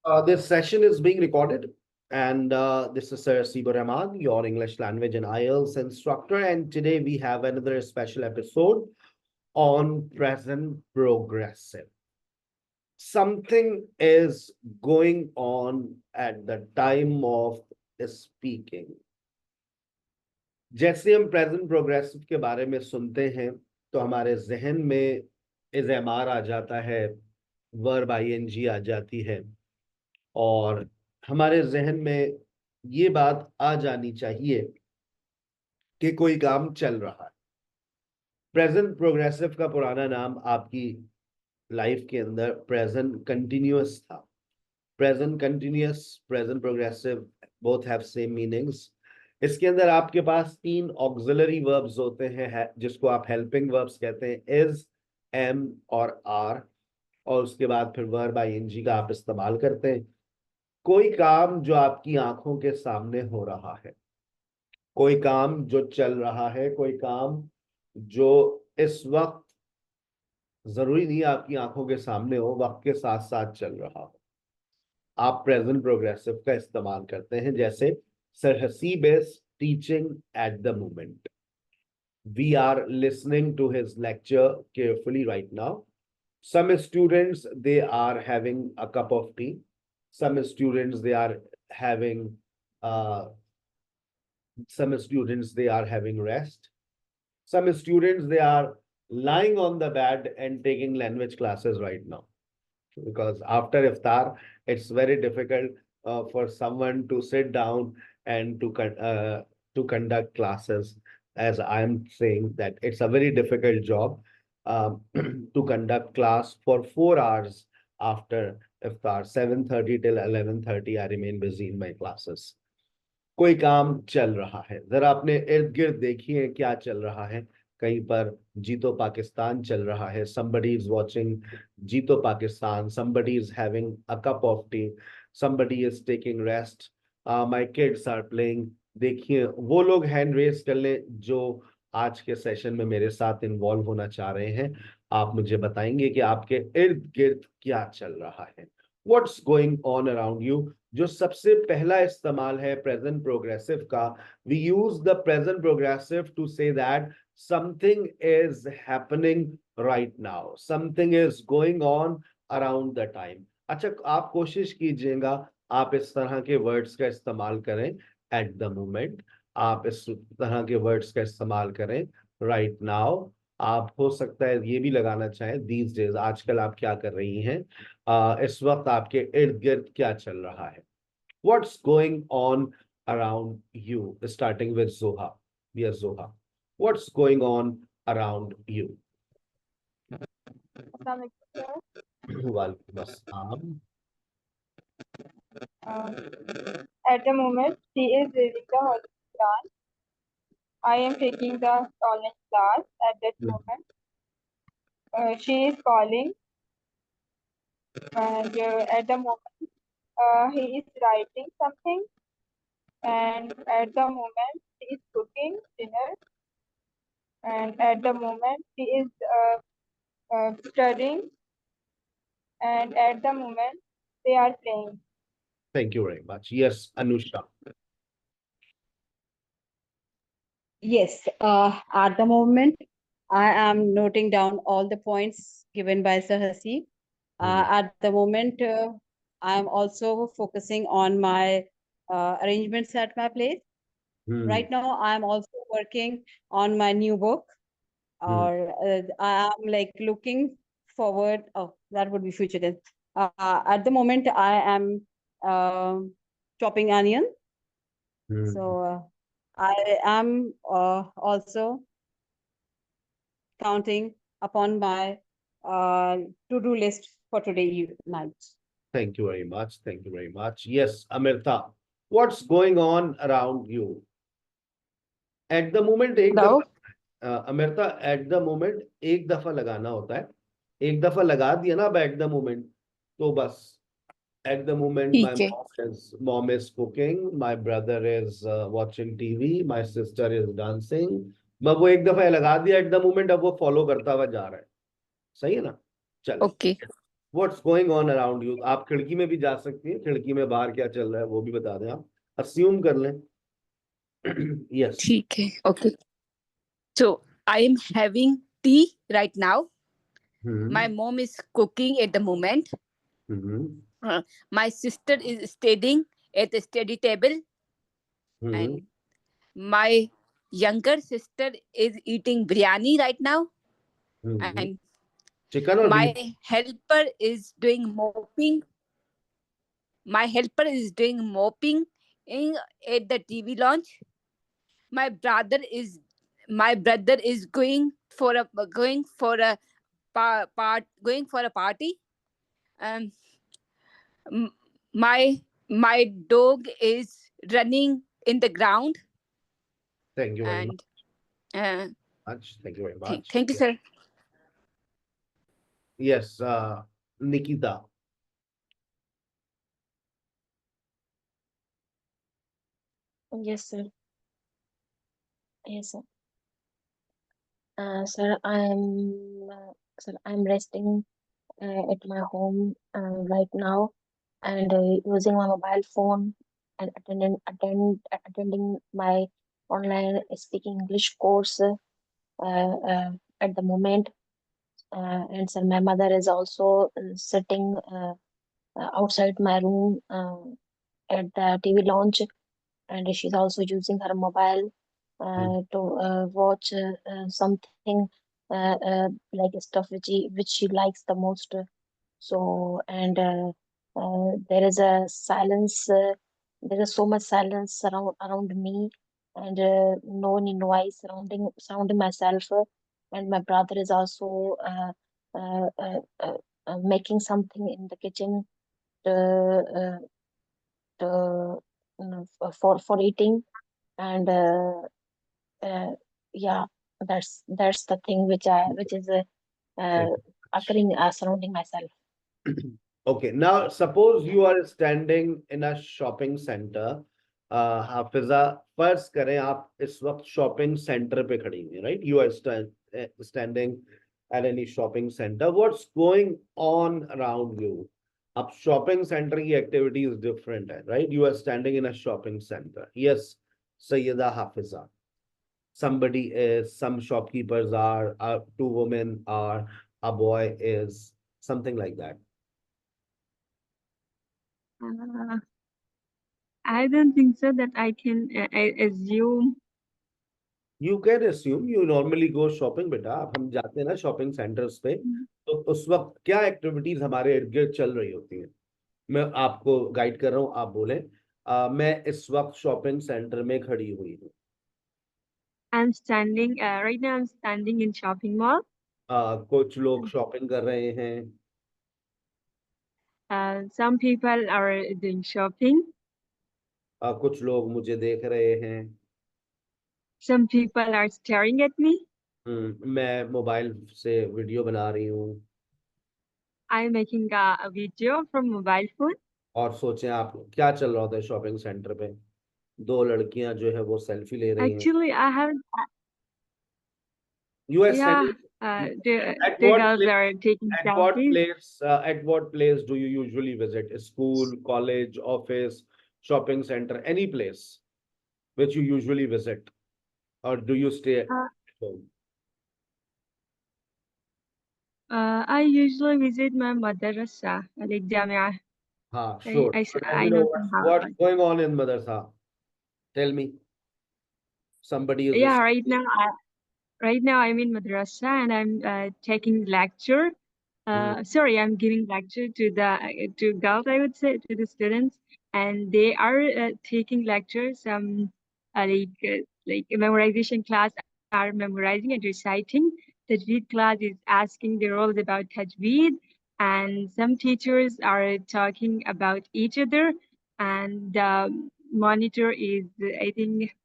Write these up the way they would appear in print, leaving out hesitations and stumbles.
This session is being recorded, and this is Sir Sibo Rahman, your English language and IELTS instructor. And today we have another special episode on present progressive. Something is going on at the time of speaking. जैसे हम present progressive के बारे में सुनते हैं तो हमारे जहन में इज़मार आ जाता है, वर्ब आईएनजी आ जाती है, और हमारे जहन में ये बात आ जानी चाहिए कि कोई काम चल रहा है। प्रेजेंट प्रोग्रेसिव का पुराना नाम आपकी लाइफ के अंदर प्रेजेंट कंटिन्यूअस था। Present continuous, present progressive both have same meanings. इसके अंदर आपके पास 3 ऑक्सिलरी वर्ब्स होते हैं जिसको आप हेल्पिंग वर्ब्स कहते हैं, इज, एम और आर, और उसके बाद फिर वर्ब आईएनजी का आप इस्तेमाल करते हैं। कोई काम जो आपकी आंखों के सामने हो रहा है, कोई काम जो चल रहा है, कोई काम जो इस वक्त जरूरी नहीं आपकी आंखों के सामने हो, वक्त के साथ साथ चल रहा हो, आप प्रेजेंट प्रोग्रेसिव का इस्तेमाल करते हैं। जैसे sir Haseeb is teaching at the moment, we are listening to his lecture carefully right now. Some students, they are having a cup of tea. Some students, they are having some students, they are having rest. Some students, they are lying on the bed and taking language classes right now, because after iftar it's very difficult for someone to sit down and to conduct classes. As I am saying that it's a very difficult job to conduct class for 4 hours after iftar, 7:30 till 11:30 I remain busy in my classes. कोई काम चल रहा है, जरा अपने इर्द गिर्द देखिए क्या चल रहा है। कहीं पर जीतो पाकिस्तान चल रहा है, somebody is watching जीतो Pakistan, somebody is having a cup of tea, somebody is taking rest, my kids are playing। देखिए वो लोग हैंड रेस कर लें जो आज के सेशन में मेरे साथ इन्वॉल्व होना चाह रहे हैं। आप मुझे बताएंगे कि आपके इर्द गिर्द क्या चल रहा है, what's going on around you. जो सबसे पहला इस्तेमाल है प्रेजेंट प्रोग्रेसिव का, we use the present progressive to say that something is happening right now, something is going on around the time. अच्छा, आप कोशिश कीजिएगा आप इस तरह के वर्ड्स का इस्तेमाल करें, एट द मोमेंट, आप इस तरह के वर्ड्स का इस्तेमाल करें, राइट नाउ। आप हो सकता है ये भी लगाना चाहें दीज डेज, आजकल आप क्या कर रही हैं, इस वक्त आपके इर्द गिर्द क्या चल रहा है। What's going on around you, starting with जोहा। डियर जोहा, what's going on around you. वालेकुम अस्सलाम। At the moment, she is reading the Holy Quran. I am taking the online class at that moment. She is calling, and at the moment, he is writing something, and at the moment, she is cooking dinner, and at the moment, she is studying, and at the moment, they are playing. Thank you very much. Yes, Anusha. Yes, at the moment, I am noting down all the points given by Sir Hasi. At the moment, I am also focusing on my arrangements at my place. Right now, I am also working on my new book, or I am like looking forward. Oh, that would be future tense. At the moment, I am chopping onion. So I am also counting upon my to-do list for today night. Thank you very much. Thank you very much. Yes, Amirta, what's going on around you? At the moment, एक दफा Amrita, eight the moment एक दफा लगाना होता है, एक दफा लगा दिया ना अब एट द मोमेंट, तो बस eight the moment my mom is cooking, my brother is watching TV, my sister is dancing. मैं वो एक दफा लगा दिया एट द मोमेंट, अब वो फॉलो करता हुआ जा रहा है। सही है ना? चलो, okay. What's going on around you? आप खिड़की में भी जा सकती हैं, खिड़की में बाहर क्या चल रहा है वो भी बता दें आप, assume कर लें. Yes. ठीक है, okay. So I am having tea right now. My mom is cooking at the moment. My sister is studying at the study table, and my younger sister is eating biryani right now. And Chicken or beef? my helper is doing mopping. My helper is doing mopping at the TV launch. My brother is going for a party. Um, m- my dog is running in the ground. Thank you very And much. Thank you very much. thank you, sir. Yes, Nikita. Yes, sir. Yes, sir. Sir, I'm resting at my home right now, and using my mobile phone and attending my online speaking English course at the moment. And sir, my mother is also sitting outside my room at the TV launch, and she's also using her mobile to watch something like stuff which she likes the most. So, and there is a silence. There is so much silence around me, and no any noise surrounding myself. And my brother is also making something in the kitchen to, for eating. And yeah, that's the thing which is occurring surrounding myself. Okay, now suppose you are standing in a shopping center. Hafiza, फर्ज करें आप इस वक्त shopping centre पे खड़ी हुई, right? You are standing at any shopping center. What's going on around you? अब shopping centre की एक्टिविटीज डिफरेंट है, right? You are standing in a shopping center. Yes, Sayyida Hafiza. Some shopkeepers are, two women are, a boy is, something like that. I don't think so that I can assume. You can assume. You normally go shopping, बेटा. अब हम जाते हैं ना shopping centres पे, तो उस वक्त क्या एक्टिविटीज हमारे इर्द गिर्द चल रही होती हैं? मैं आपको गाइड कर रहा हूँ, आप बोलें. मैं इस वक्त शॉपिंग सेंटर में खड़ी हुई हूँ. I'm standing right now. I'm standing in shopping mall. कुछ लोग शॉपिंग कर रहे हैं. Some people are doing shopping. कुछ लोग मुझे देख रहे हैं. Some people are staring at me. मैं मोबाइल से वीडियो बना रही हूँ. I'm making a video from mobile phone. और सोचें आप क्या चल रहा होता है शॉपिंग सेंटर पे. दो लड़कियां जो है वो सेल्फी ले रही हैं. Actually, I haven't. You are Yeah, standing. the girls are taking selfies. At what place do you usually visit? A school, college, office, shopping center, any place which you usually visit, or do you stay at home? I usually visit my madrasa, like Jamia. Sure. I know what's going on in madrasa. Tell me. Somebody is. Yeah, right now I'm in madrasa and I'm taking lecture. Sorry, I'm giving lecture to girls, I would say, to the students, and they are taking lectures. Like a memorization class are memorizing and reciting. Tajweed class is asking the rules about Tajweed, and some teachers are talking about each other, and the monitor is, I think,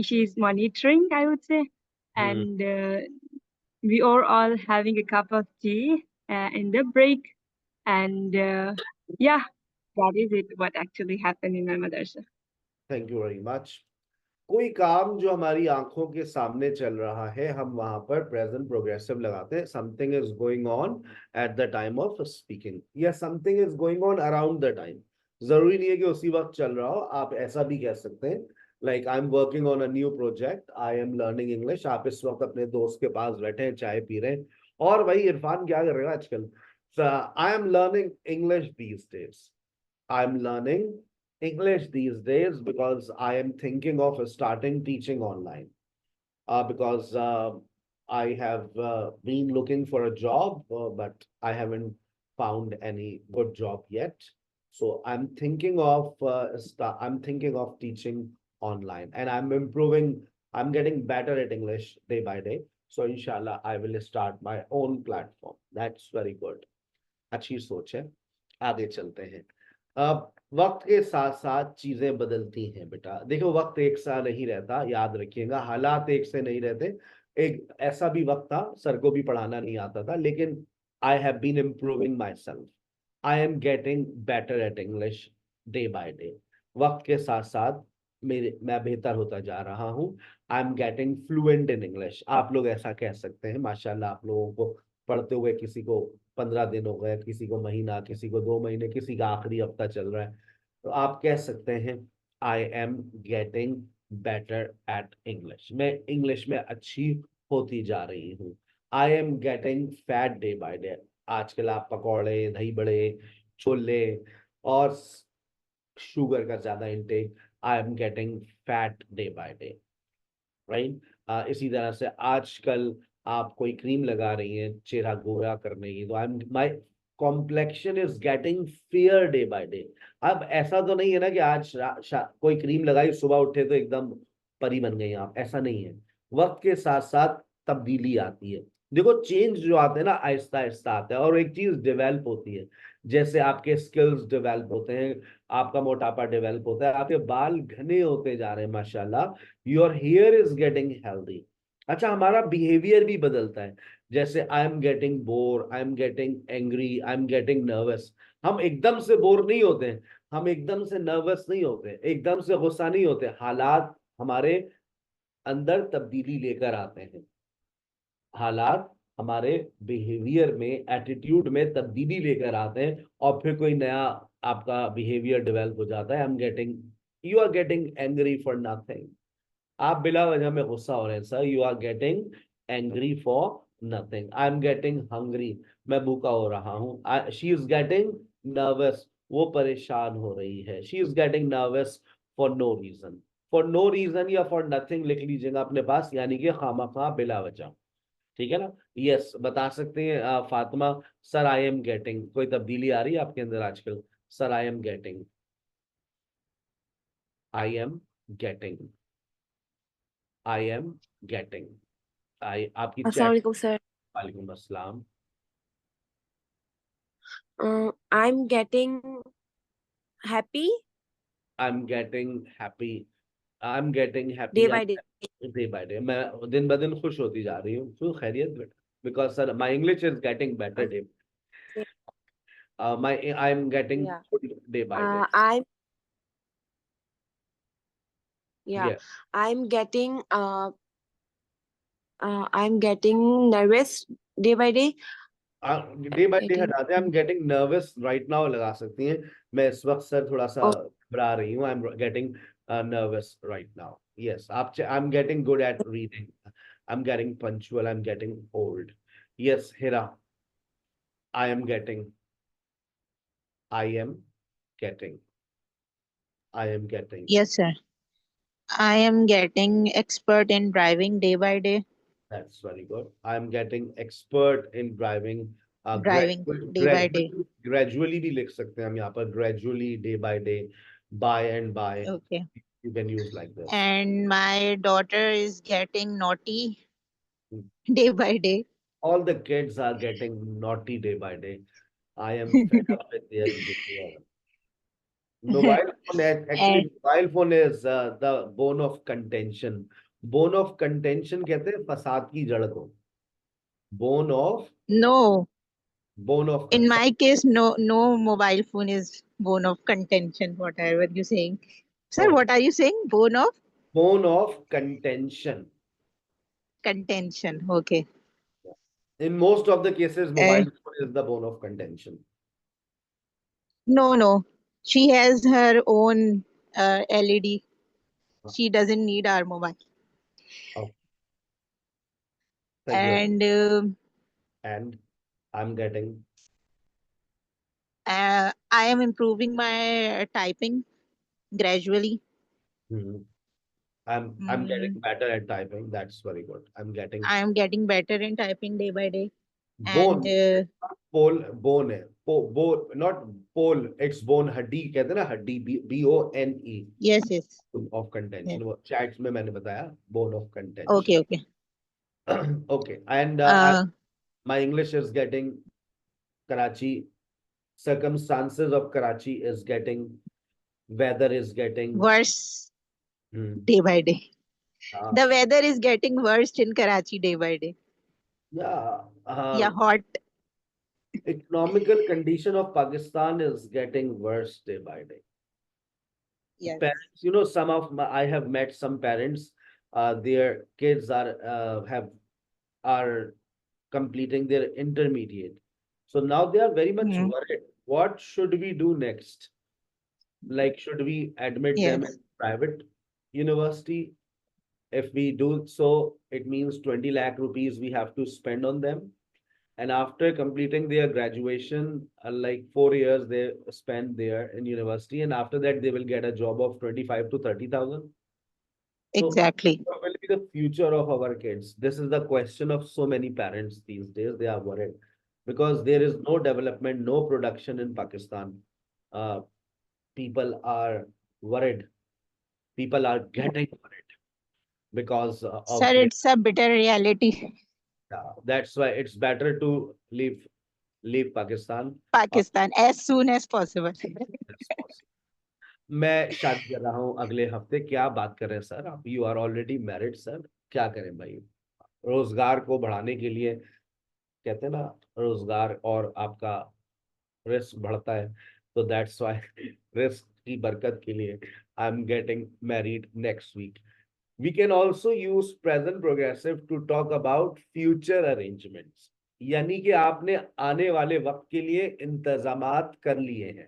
she's monitoring, I would say, and we are all having a cup of tea in the break, and yeah, that is it. What actually happened in my madrasa. Thank you very much. कोई काम जो हमारी आंखों के सामने चल रहा है, हम वहां पर प्रेजेंट प्रोग्रेसिव लगाते हैं. Something is going on at the time of speaking, या something is going on around the time. जरूरी नहीं है कि उसी वक्त चल रहा हो, आप ऐसा भी कह सकते हैं like I am working on a new project, I am learning English. आप इस वक्त अपने दोस्त के पास बैठे हैं, चाय पी रहे हैं. और भाई इरफान क्या कर रहे हो आजकल? I am learning English these days. I'm learning English these days because I am thinking of starting teaching online. Because I have been looking for a job, but I haven't found any good job yet. So I'm thinking of teaching online, and I'm improving. I'm getting better at English day by day. So inshallah, I will start my own platform. That's very good. अच्छी सोच है. आगे चलते हैं. अब वक्त के साथ साथ चीजें बदलती हैं बेटा. देखो, वक्त एक सा नहीं रहता, याद रखिएगा. हालात एक से नहीं रहते. एक ऐसा भी वक्त था, सर को भी पढ़ाना नहीं आता था, लेकिन I have been improving myself. I am getting better at English day by day. वक्त के साथ साथ मैं बेहतर होता जा रहा हूँ. I am getting fluent in English. आप लोग ऐसा कह सकते हैं. माशाल्लाह, आप लोगों को पढ़ते हुए किसी को 15 दिन हो गए, किसी को महीना, किसी को 2 महीने, किसी का आखिरी हफ्ता चल रहा है, तो आप कह सकते हैं I am getting better at English. मैं इंग्लिश में अच्छी होती जा रही हूँ. I am getting fat day by day. आजकल आप पकौड़े, दही बड़े, छोले और शुगर का ज्यादा intake. I am getting fat day by day, right. इसी तरह से आजकल आप कोई क्रीम लगा रही हैं चेहरा गोरा करने की, तो I am my complexion is getting fair day by day. अब ऐसा तो नहीं है ना कि आज कोई क्रीम लगाई, सुबह उठे तो एकदम परी बन गई आप. ऐसा नहीं है. वक्त के साथ साथ तब्दीली आती है. देखो, चेंज जो आते हैं ना, आहिस्ता आहिस्ता आता है, और एक चीज डेवलप होती है. जैसे आपके स्किल्स डेवलप होते हैं, आपका मोटापा डेवलप होता है, आपके बाल घने होते जा रहे हैं माशाल्लाह, your here is getting healthy. अच्छा, हमारा बिहेवियर भी बदलता है. जैसे आई am getting bore, I am getting angry, I am getting nervous. हम एकदम से बोर नहीं होते हैं, हम एकदम से नर्वस नहीं होते, एकदम से गुस्सा नहीं होते. हालात हमारे अंदर तब्दीली लेकर आते हैं. हालात हमारे बिहेवियर में, एटीट्यूड में तब्दीली लेकर आते हैं, और फिर कोई नया आपका बिहेवियर डेवलप हो जाता है. I am getting, you are getting angry for nothing. आप बिला वजह में गुस्सा हो रहे हैं sir. You are getting angry for nothing. I am getting hungry. मैं भूखा हो रहा हूँ. She is getting nervous. वो परेशान हो रही है. She is getting nervous for no reason. For no reason या फॉर नथिंग लिख लीजिएगा अपने पास, यानी कि खामखा बिला वजह. ठीक है ना. यस, बता सकते हैं Fatima. Sir I am getting. कोई तब्दीली आ रही है आपके अंदर आजकल? Sir I am getting, I am getting, I am getting. आई आपकी अस्सलाम चैट. वालेकुम सर. वालेकुम अस्सलाम. I'm getting happy I am getting happy. I am getting happy day by day. Day by day. मैं दिन ब दिन खुश होती जा रही हूँ. क्यों? खैरियत बेटा? Because sir my English is getting better day. My I am getting Yeah. Day by day. Yeah. I'm getting I'm getting nervous day by day. Day by day हटाते हैं. I am getting nervous right now लगा सकती हैं. मैं इस वक्त sir थोड़ा सा घबरा रही हूँ. I am getting nervous right now. Yes, आप I am getting good at reading. I am getting punctual. I am getting old. Yes Hira. I am getting, I am getting, I am getting. Yes, sir. I am getting expert in driving day by day. That's very good. I am getting expert in driving. Driving day by day. Gradually भी लिख सकते हैं हम यहाँ पर. Gradually, day by day, by and by. Okay. You can use like this. And my daughter is getting naughty day by day. All the kids are getting naughty day by day. I am fed up with their behavior. Mobile phone, actually, mobile phone is the bone of contention. Bone of contention कहते हैं फसाद की जड़ को. Bone of No, bone of in my case, no mobile phone is bone of contention. Whatever you saying, sir. Oh. What are you saying? Bone of? bone of contention. Contention. Okay. In most of the cases, mobile phone is the bone of contention. No. She has her own LED. She doesn't need our mobile. Oh. Thank you. And And I'm getting. I am improving my typing gradually. I'm getting better at typing. That's very good. I am getting better in typing day by day. Bone. And Bone है. Bone, not pole. It's bone. हड्डी कहते हैं ना, हड्डी. BONE. yes. Of contention. वो chats में मैंने बताया bone of contention. Okay. Okay. And my English is getting Karachi. Circumstances of Karachi is getting. Weather is getting worse day by day. The weather is getting worse in Karachi day by day. Yeah. Hot. Economical condition of Pakistan is getting worse day by day. Yes. Parents, I have met some parents. Their kids are completing their intermediate. So now they are very much worried. What should we do next? Like, should we admit them in private university? If we do so, it means 20 lakh rupees we have to spend on them. And after completing their graduation, like 4 years they spend there in university, and after that they will get a job of 25 to 30,000. Exactly. So what will be the future of our kids? This is the question of so many parents these days. They are worried because there is no development, no production in Pakistan. People are worried. People are getting worried because of. Sir, it's a bitter reality. That's why it's better to leave Pakistan. As soon as possible. मैं शादी कर रहा हूँ अगले हफ्ते. क्या बात कर रहे हैं सर आप? You are already married sir. क्या करें भाई? रोजगार को बढ़ाने के लिए कहते हैं ना, रोजगार और आपका रिस्क बढ़ता है. तो दैट्स व्हाई रिस्क की बरकत के लिए I am getting married next week. We can also use present progressive to talk about future arrangements. यानी कि आपने आने वाले वक्त के लिए इंतजामात कर लिए हैं.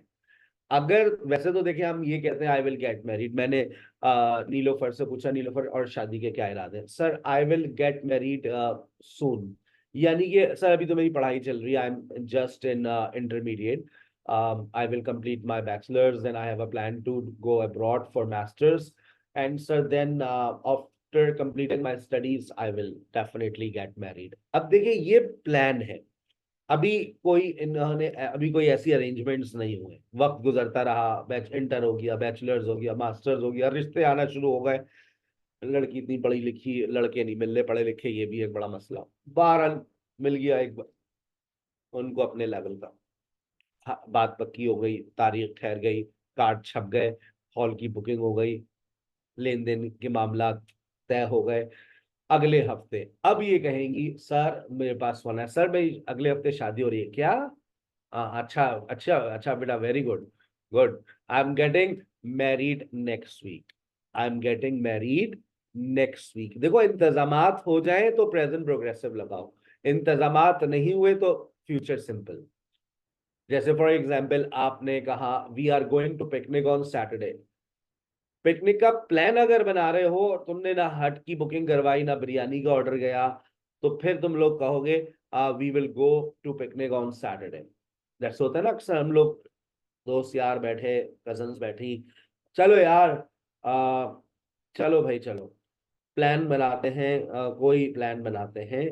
अगर वैसे तो देखिए हम ये कहते हैं आई विल गेट मैरिड. मैंने नीलोफर से पूछा, नीलोफर और शादी के क्या इरादे हैं? Sir I will get married soon. यानी कि सर अभी तो मेरी पढ़ाई चल रही है. I am just in intermediate. I will complete my bachelor's, then I have a plan to go abroad for master's. And sir, then after completing my studies, I will definitely get married. अब देखिए ये plan है. अभी कोई ऐसी arrangements नहीं हुए. वक्त गुजरता रहा, इंटर हो गया, बैचलर्स हो गया, मास्टर्स हो गया, रिश्ते आना शुरू हो गए. लड़की इतनी पढ़ी लिखी, लड़के नहीं मिल रहे पढ़े लिखे, ये भी एक बड़ा मसला. 12 मिल गया एक उनको अपने लेवल का. बात पक्की हो गई, तारीख ठहर गई, कार्ड छप गए, हॉल की बुकिंग हो गई, लेन देन के मामला तय हो गए. अगले हफ्ते अब ये कहेंगी सर मेरे पास फोन है, सर भाई अगले हफ्ते शादी हो रही है क्या? अच्छा बेटा, very good. I am getting married next week. देखो इंतजामात हो जाए तो प्रेजेंट प्रोग्रेसिव लगाओ. इंतजामात नहीं हुए तो फ्यूचर सिंपल. जैसे फॉर एग्जाम्पल आपने कहा we are going to picnic on Saturday. Picnic का प्लान अगर बना रहे हो और तुमने ना हट की बुकिंग करवाई, ना बिरयानी का ऑर्डर गया, तो फिर तुम लोग कहोगे we will go to picnic on Saturday. That's होता है ना अक्सर. हम लोग दोस्त यार बैठे, कजन्स बैठी, चलो यार चलो भाई चलो प्लान बनाते हैं, कोई प्लान बनाते हैं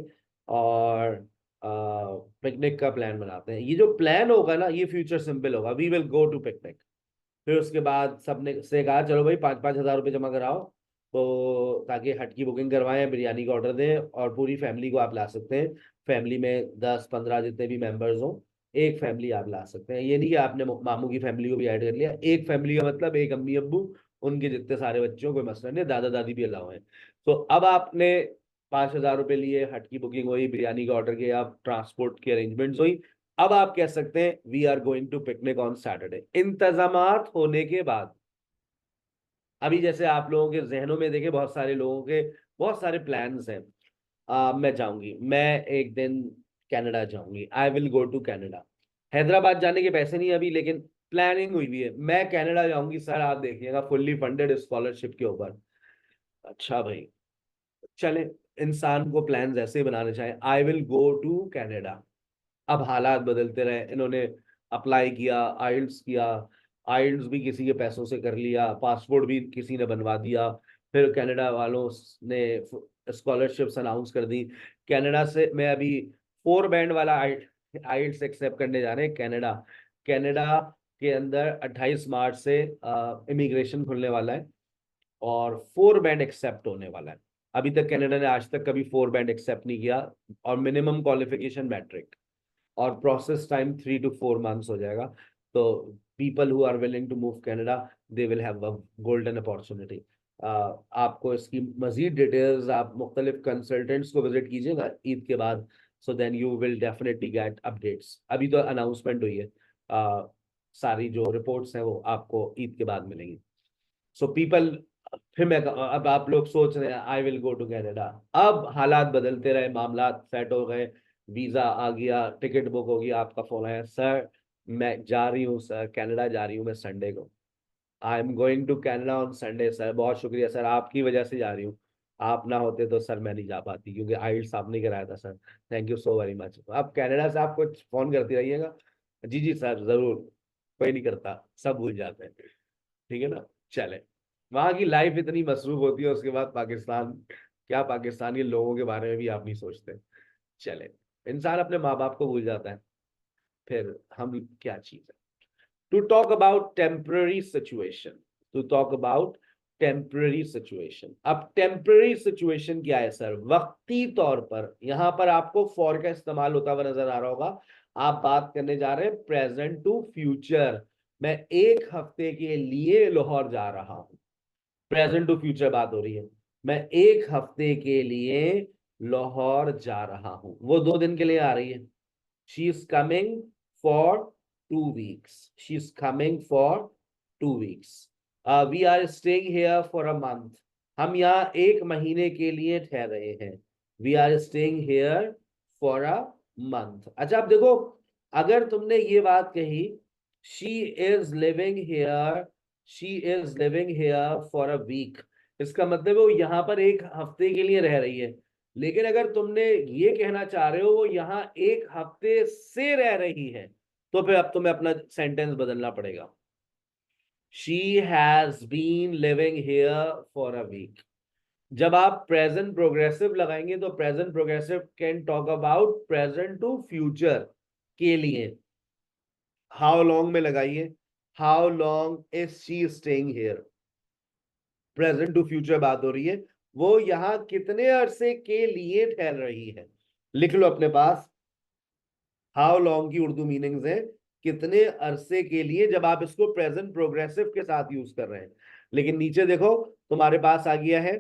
और पिकनिक का प्लान बनाते हैं. ये जो प्लान होगा ना ये फ्यूचर सिंपल होगा. We will go to picnic. फिर उसके बाद सबने से कहा चलो भाई 5-5 हज़ार रुपये जमा कराओ, तो ताकि हट की बुकिंग करवाएं, बिरयानी का ऑर्डर दें और पूरी फैमिली को आप ला सकते हैं. फैमिली में 10-15 जितने भी मेंबर्स हों, एक फैमिली आप ला सकते हैं. ये नहीं कि आपने मामू की फैमिली को भी ऐड कर लिया. एक फैमिली का मतलब एक अम्मी अब्बू, उनके जितने सारे बच्चों, कोई मसला नहीं, दादा दादी भी अलाउ हैं. तो अब आपने 5,000 रुपये लिए, हट की बुकिंग हुई, बिरयानी का ऑर्डर किया, ट्रांसपोर्ट की अरेंजमेंट्स हुई. अब आप कह सकते हैं we are going to picnic on Saturday. इंतजामात होने के बाद अभी जैसे आप लोगों के जहनों में देखे बहुत सारे लोगों के बहुत सारे प्लान्स हैं। मैं जाऊंगी, मैं एक दिन कनाडा जाऊंगी, I will go to Canada. Hyderabad जाने के पैसे नहीं अभी, लेकिन प्लानिंग हुई भी है, मैं कनाडा जाऊंगी सर, आप देखिएगा, फुल्ली फंडेड स्कॉलरशिप के ऊपर। अच्छा भाई, चले, इंसान को प्लान ऐसे ही बनाने चाहिए, I will go to Canada. अब हालात बदलते रहे, इन्होंने अप्लाई किया, आइल्स किया, आइल्स भी किसी के पैसों से कर लिया, पासपोर्ट भी किसी ने बनवा दिया, फिर कनाडा वालों ने स्कॉलरशिप्स अनाउंस कर दी। कनाडा से मैं अभी 4 बैंड वाला आइल्स एक्सेप्ट करने जा रहे हैं कनाडा। कनाडा के अंदर 28 मार्च से इमिग्रेशन खुलने वाला है और 4 बैंड एक्सेप्ट होने वाला है। अभी तक कनाडा ने आज तक कभी 4 बैंड एक्सेप्ट नहीं किया, और मिनिमम क्वालिफिकेशन मैट्रिक, और प्रोसेस टाइम 3 to 4 months हो जाएगा। तो people who are willing to move Canada, they will have a golden opportunity. आपको इसकी मजीद डिटेल्स आप मुख्तलिफ कंसल्टेंट्स को विजिट कीजिएगा ईद के बाद, so then you will definitely get updates. अभी तो अनाउंसमेंट हुई है, सारी जो रिपोर्ट्स हैं वो आपको ईद के बाद मिलेंगी। सो पीपल, फिर मैं अब आप लोग सोच रहे हैं I will go to Canada, अब हालात बदलते रहे, मामला सेट हो गए, वीजा आ गया, टिकट बुक हो गया, आपका फोन आया, सर मैं जा रही हूँ सर, कनाडा जा रही हूँ मैं संडे को, I am going to Canada on Sunday sir, बहुत शुक्रिया सर, आपकी वजह से जा रही हूँ, आप ना होते तो सर मैं नहीं जा पाती, क्योंकि आइल्स आपने कराया था sir, thank you so very much. आप कनाडा से आपको फोन करती रहिएगा। जी जी सर जरूर, कोई नहीं करता, सब भूल जाते हैं, ठीक है ना। चले, वहां की लाइफ इतनी मसरूफ होती है, उसके बाद पाकिस्तान, क्या पाकिस्तानी लोगों के बारे में भी आप नहीं सोचते। चले, इंसान अपने माँ बाप को भूल जाता है, फिर हम क्या चीज है। To talk about temporary situation, to talk about temporary situation. अब टेम्पररी सिचुएशन क्या है सर? वक्ती तौर पर, यहां पर आपको फॉर का इस्तेमाल होता हुआ नजर आ रहा होगा। आप बात करने जा रहे हैं प्रेजेंट टू फ्यूचर, मैं 1 हफ्ते के लिए लाहौर जा रहा हूं, प्रेजेंट टू फ्यूचर बात हो रही है, मैं 1 हफ्ते के लिए लाहौर जा रहा हूं, वो 2 दिन के लिए आ रही है। She is coming for 2 weeks, she is coming for 2 weeks, we are staying here for a month, हम यहाँ 1 महीने के लिए ठहर रहे हैं, we are staying here for a month. अच्छा आप देखो, अगर तुमने ये बात कही she is living here, she is living here for a week, इसका मतलब वो यहाँ पर 1 हफ्ते के लिए रह रही है। लेकिन अगर तुमने ये कहना चाह रहे हो वो यहाँ 1 हफ्ते से रह रही है, तो फिर अब तुम्हें अपना सेंटेंस बदलना पड़ेगा। She has been living here for a week. जब आप प्रेजेंट प्रोग्रेसिव लगाएंगे तो present progressive can talk about present to future के लिए। हाउ लॉन्ग में लगाइए, how long is she staying here, present to future बात हो रही है, वो यहाँ कितने अरसे के लिए ठहर रही है। लिख लो अपने पास, हाउ लॉन्ग की उर्दू मीनिंग्स है कितने अरसे के लिए, जब आप इसको प्रेजेंट प्रोग्रेसिव के साथ यूज कर रहे हैं। लेकिन नीचे देखो तुम्हारे पास आ गया है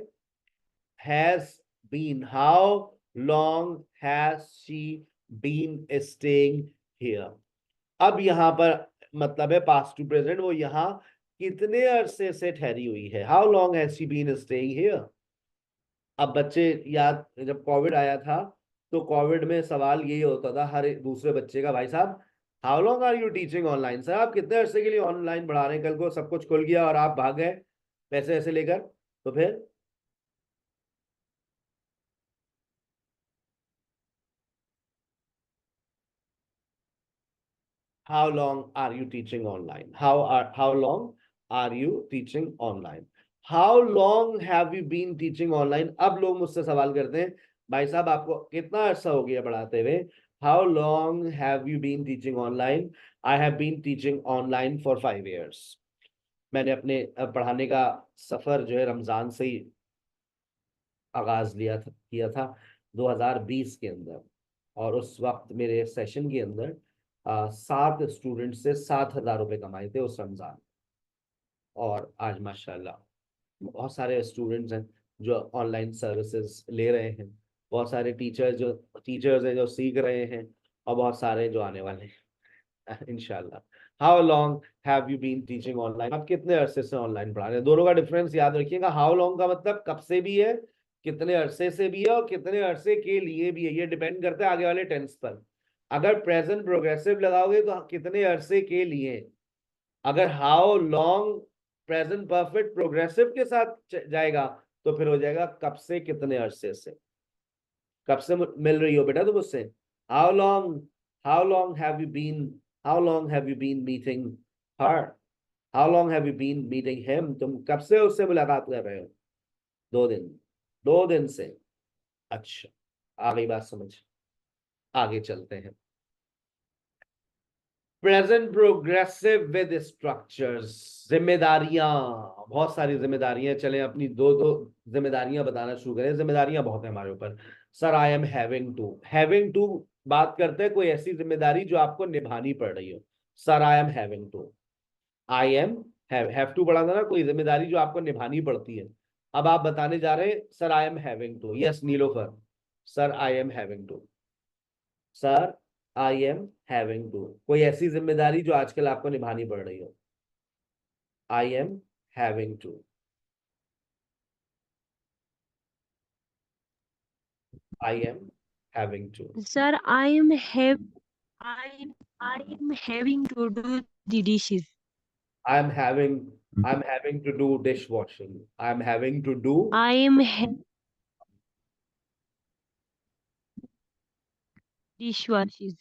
has been, how long has she been staying here. अब यहां पर मतलब है पास्ट टू प्रेजेंट, वो यहाँ कितने अरसे से ठहरी हुई है, how long has she been staying here. अब बच्चे याद, जब कोविड आया था तो कोविड में सवाल यही होता था हर एक दूसरे बच्चे का, भाई साहब how long are you teaching online, sir आप कितने अरसे के लिए ऑनलाइन पढ़ा रहे हैं, कल को सब कुछ खुल गया और आप भाग गए पैसे ऐसे लेकर, तो फिर how long are you teaching online, how long are you teaching online, how long have you been teaching online। अब लोग मुझसे सवाल करते हैं भाई साहब आपको कितना अर्सा हो गया पढ़ाते हुए, how long have you been teaching online, I have been teaching online for 5 years। मैंने अपने पढ़ाने का सफर जो है रमजान से ही आगाज किया था 2020 के अंदर, और उस वक्त मेरे सेशन के अंदर 7 स्टूडेंट से 7,000 रुपये कमाए थे उस रमजान। और आज माशाल्लाह बहुत सारे स्टूडेंट्स हैं जो ऑनलाइन सर्विसेज ले रहे हैं, बहुत सारे टीचर्स हैं जो सीख रहे हैं, और बहुत सारे जो आने वाले हैं इंशाल्लाह। How long have you been teaching online, आप कितने अरसे से ऑनलाइन पढ़ा रहे हैं। दोनों का डिफरेंस याद रखिएगा। हाउ लॉन्ग का मतलब कब से भी है, कितने अरसे से भी है, और कितने अरसे के लिए भी है। ये डिपेंड करता है आगे वाले टेंस पर। अगर प्रेजेंट प्रोग्रेसिव लगाओगे तो कितने अरसे के लिए, अगर how long present perfect progressive के साथ जाएगा तो फिर हो जाएगा कब से कितने अरसे से। कब से मिल रही हो बेटा तुम मुझसे, how long have you been, how long have you been meeting her, how long have you been meeting him, तुम कब से उससे मुलाकात कर रहे हो। 2 दिन, 2 दिन से। अच्छा, आ गई बात समझ, आगे चलते हैं। प्रेजेंट प्रोग्रेसिव विद स्ट्रक्चर्स, जिम्मेदारियां, बहुत सारी जिम्मेदारियां। चलें अपनी दो दो जिम्मेदारियां बताना शुरू करें। जिम्मेदारियां बहुत है हमारे ऊपर। Sir I am having to बात करते हैं कोई ऐसी जिम्मेदारी जो आपको निभानी पड़ रही हो। Sir I am having to, I am have to पढ़ा था ना, कोई जिम्मेदारी जो आपको निभानी पड़ती है। अब आप बताने जा रहे हैं sir I am having to. Yes Nilofar, sir I am having to, sir I am having to, कोई ऐसी जिम्मेदारी जो आजकल आपको निभानी पड़ रही हो। I am having to, I am having to. Sir, I am having to do the dishes. I'm having to do dishwashing. I'm having to do. I am having dishwashes.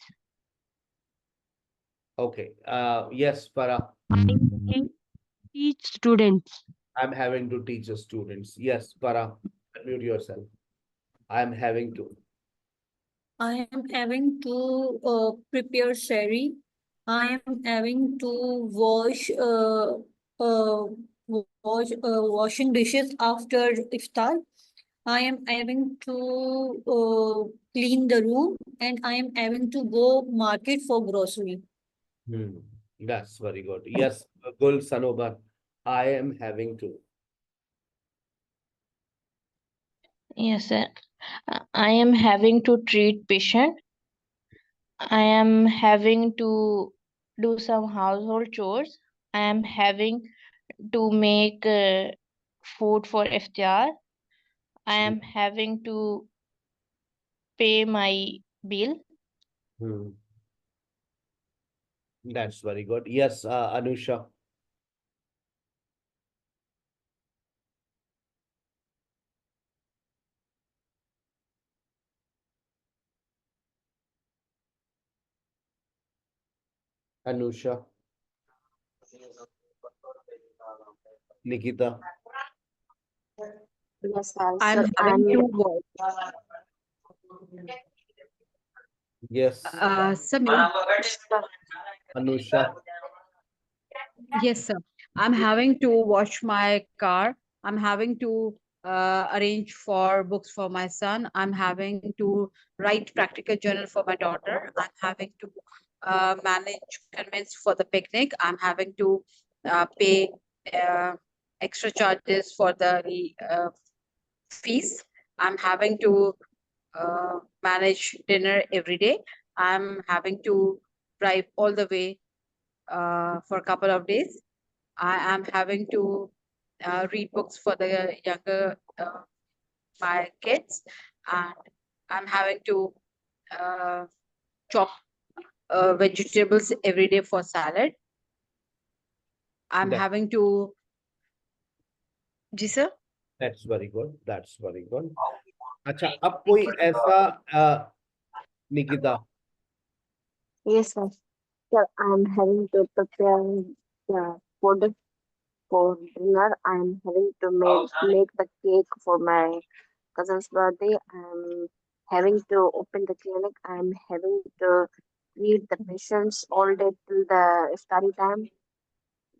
Okay. Yes, Farah. I am having to teach students. I'm having to teach the students. Yes, Farah. Unmute yourself. I'm having to. I am having to prepare sari. I am having to washing dishes after iftar. I am having to clean the room, and I am having to go market for grocery. That's very good. Yes, Gul Sanobar. I am having to. Yes, sir. I am having to treat patient. I am having to do some household chores. I am having to make food for iftar. I am having to pay my bill. That's very good. Yes, Anusha. Anusha. Nikita. Yes, sir. I'm So having I'm to watch. Yes, Sir, Anusha. yes, sir. I'm having to wash my car. I'm having to arrange for books for my son. I'm having to write practical journal for my daughter. I'm having to manage convince for the picnic. I'm having to pay extra charges for the fees. I'm having to manage dinner every day. I'm having to drive all the way for a couple of days. I am having to read books for the younger my kids, and I'm having to chop vegetables every day for salad. I'm That- having to. जी sir. That's very good. That's very good. अच्छा, अब कोई ऐसा Nikita. Yes, sir. Sir, I'm having to prepare the food for dinner. I'm having to make the cake for my cousin's birthday. I'm having to open the clinic. I'm having to treat the patients all day till the study time.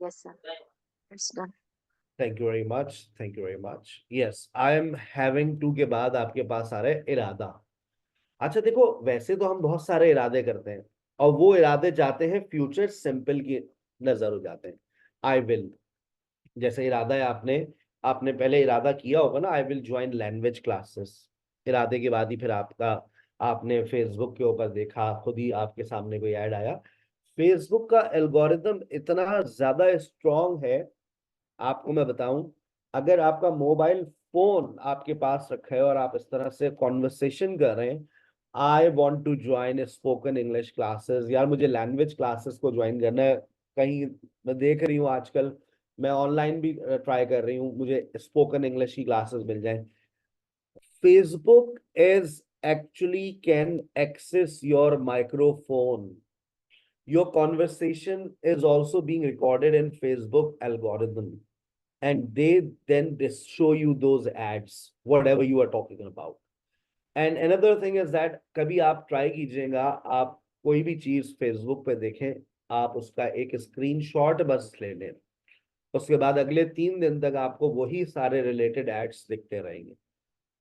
Yes, sir. It's done. Thank you very much. Thank you very much. Yes, I am having to के बाद आपके पास आ रहे इरादा. अच्छा देखो, वैसे तो हम बहुत सारे इरादे करते हैं और वो इरादे जाते हैं फ्यूचर सिंपल की नजर हो जाते हैं. आई विल, जैसे इरादा है आपने पहले इरादा किया होगा ना, आई विल ज्वाइन लैंग्वेज क्लासेस. इरादे के बाद ही फिर आपने फेसबुक के ऊपर देखा, खुद ही आपके सामने कोई ऐड आया, फेसबुक का एल्गोरिदम इतना ज्यादा स्ट्रांग है, आपको मैं बताऊं, अगर आपका मोबाइल फोन आपके पास रखा है और आप इस तरह से कॉन्वर्सेशन कर रहे हैं, I want to join spoken English classes, यार मुझे लैंग्वेज क्लासेस को ज्वाइन करना है, कहीं मैं देख रही हूँ आजकल, मैं ऑनलाइन भी ट्राई कर रही हूँ, मुझे स्पोकन इंग्लिश की क्लासेस मिल जाए। Facebook is actually can access your microphone. Your conversation is also being recorded in Facebook algorithm, and they then show you those ads, whatever you are talking about. And another thing is that कभी आप try कीजिएगा, आप कोई भी चीज Facebook पे देखें, आप उसका एक स्क्रीनशॉट बस ले लें, उसके बाद अगले 3 दिन तक आपको वही सारे रिलेटेड एड्स दिखते रहेंगे।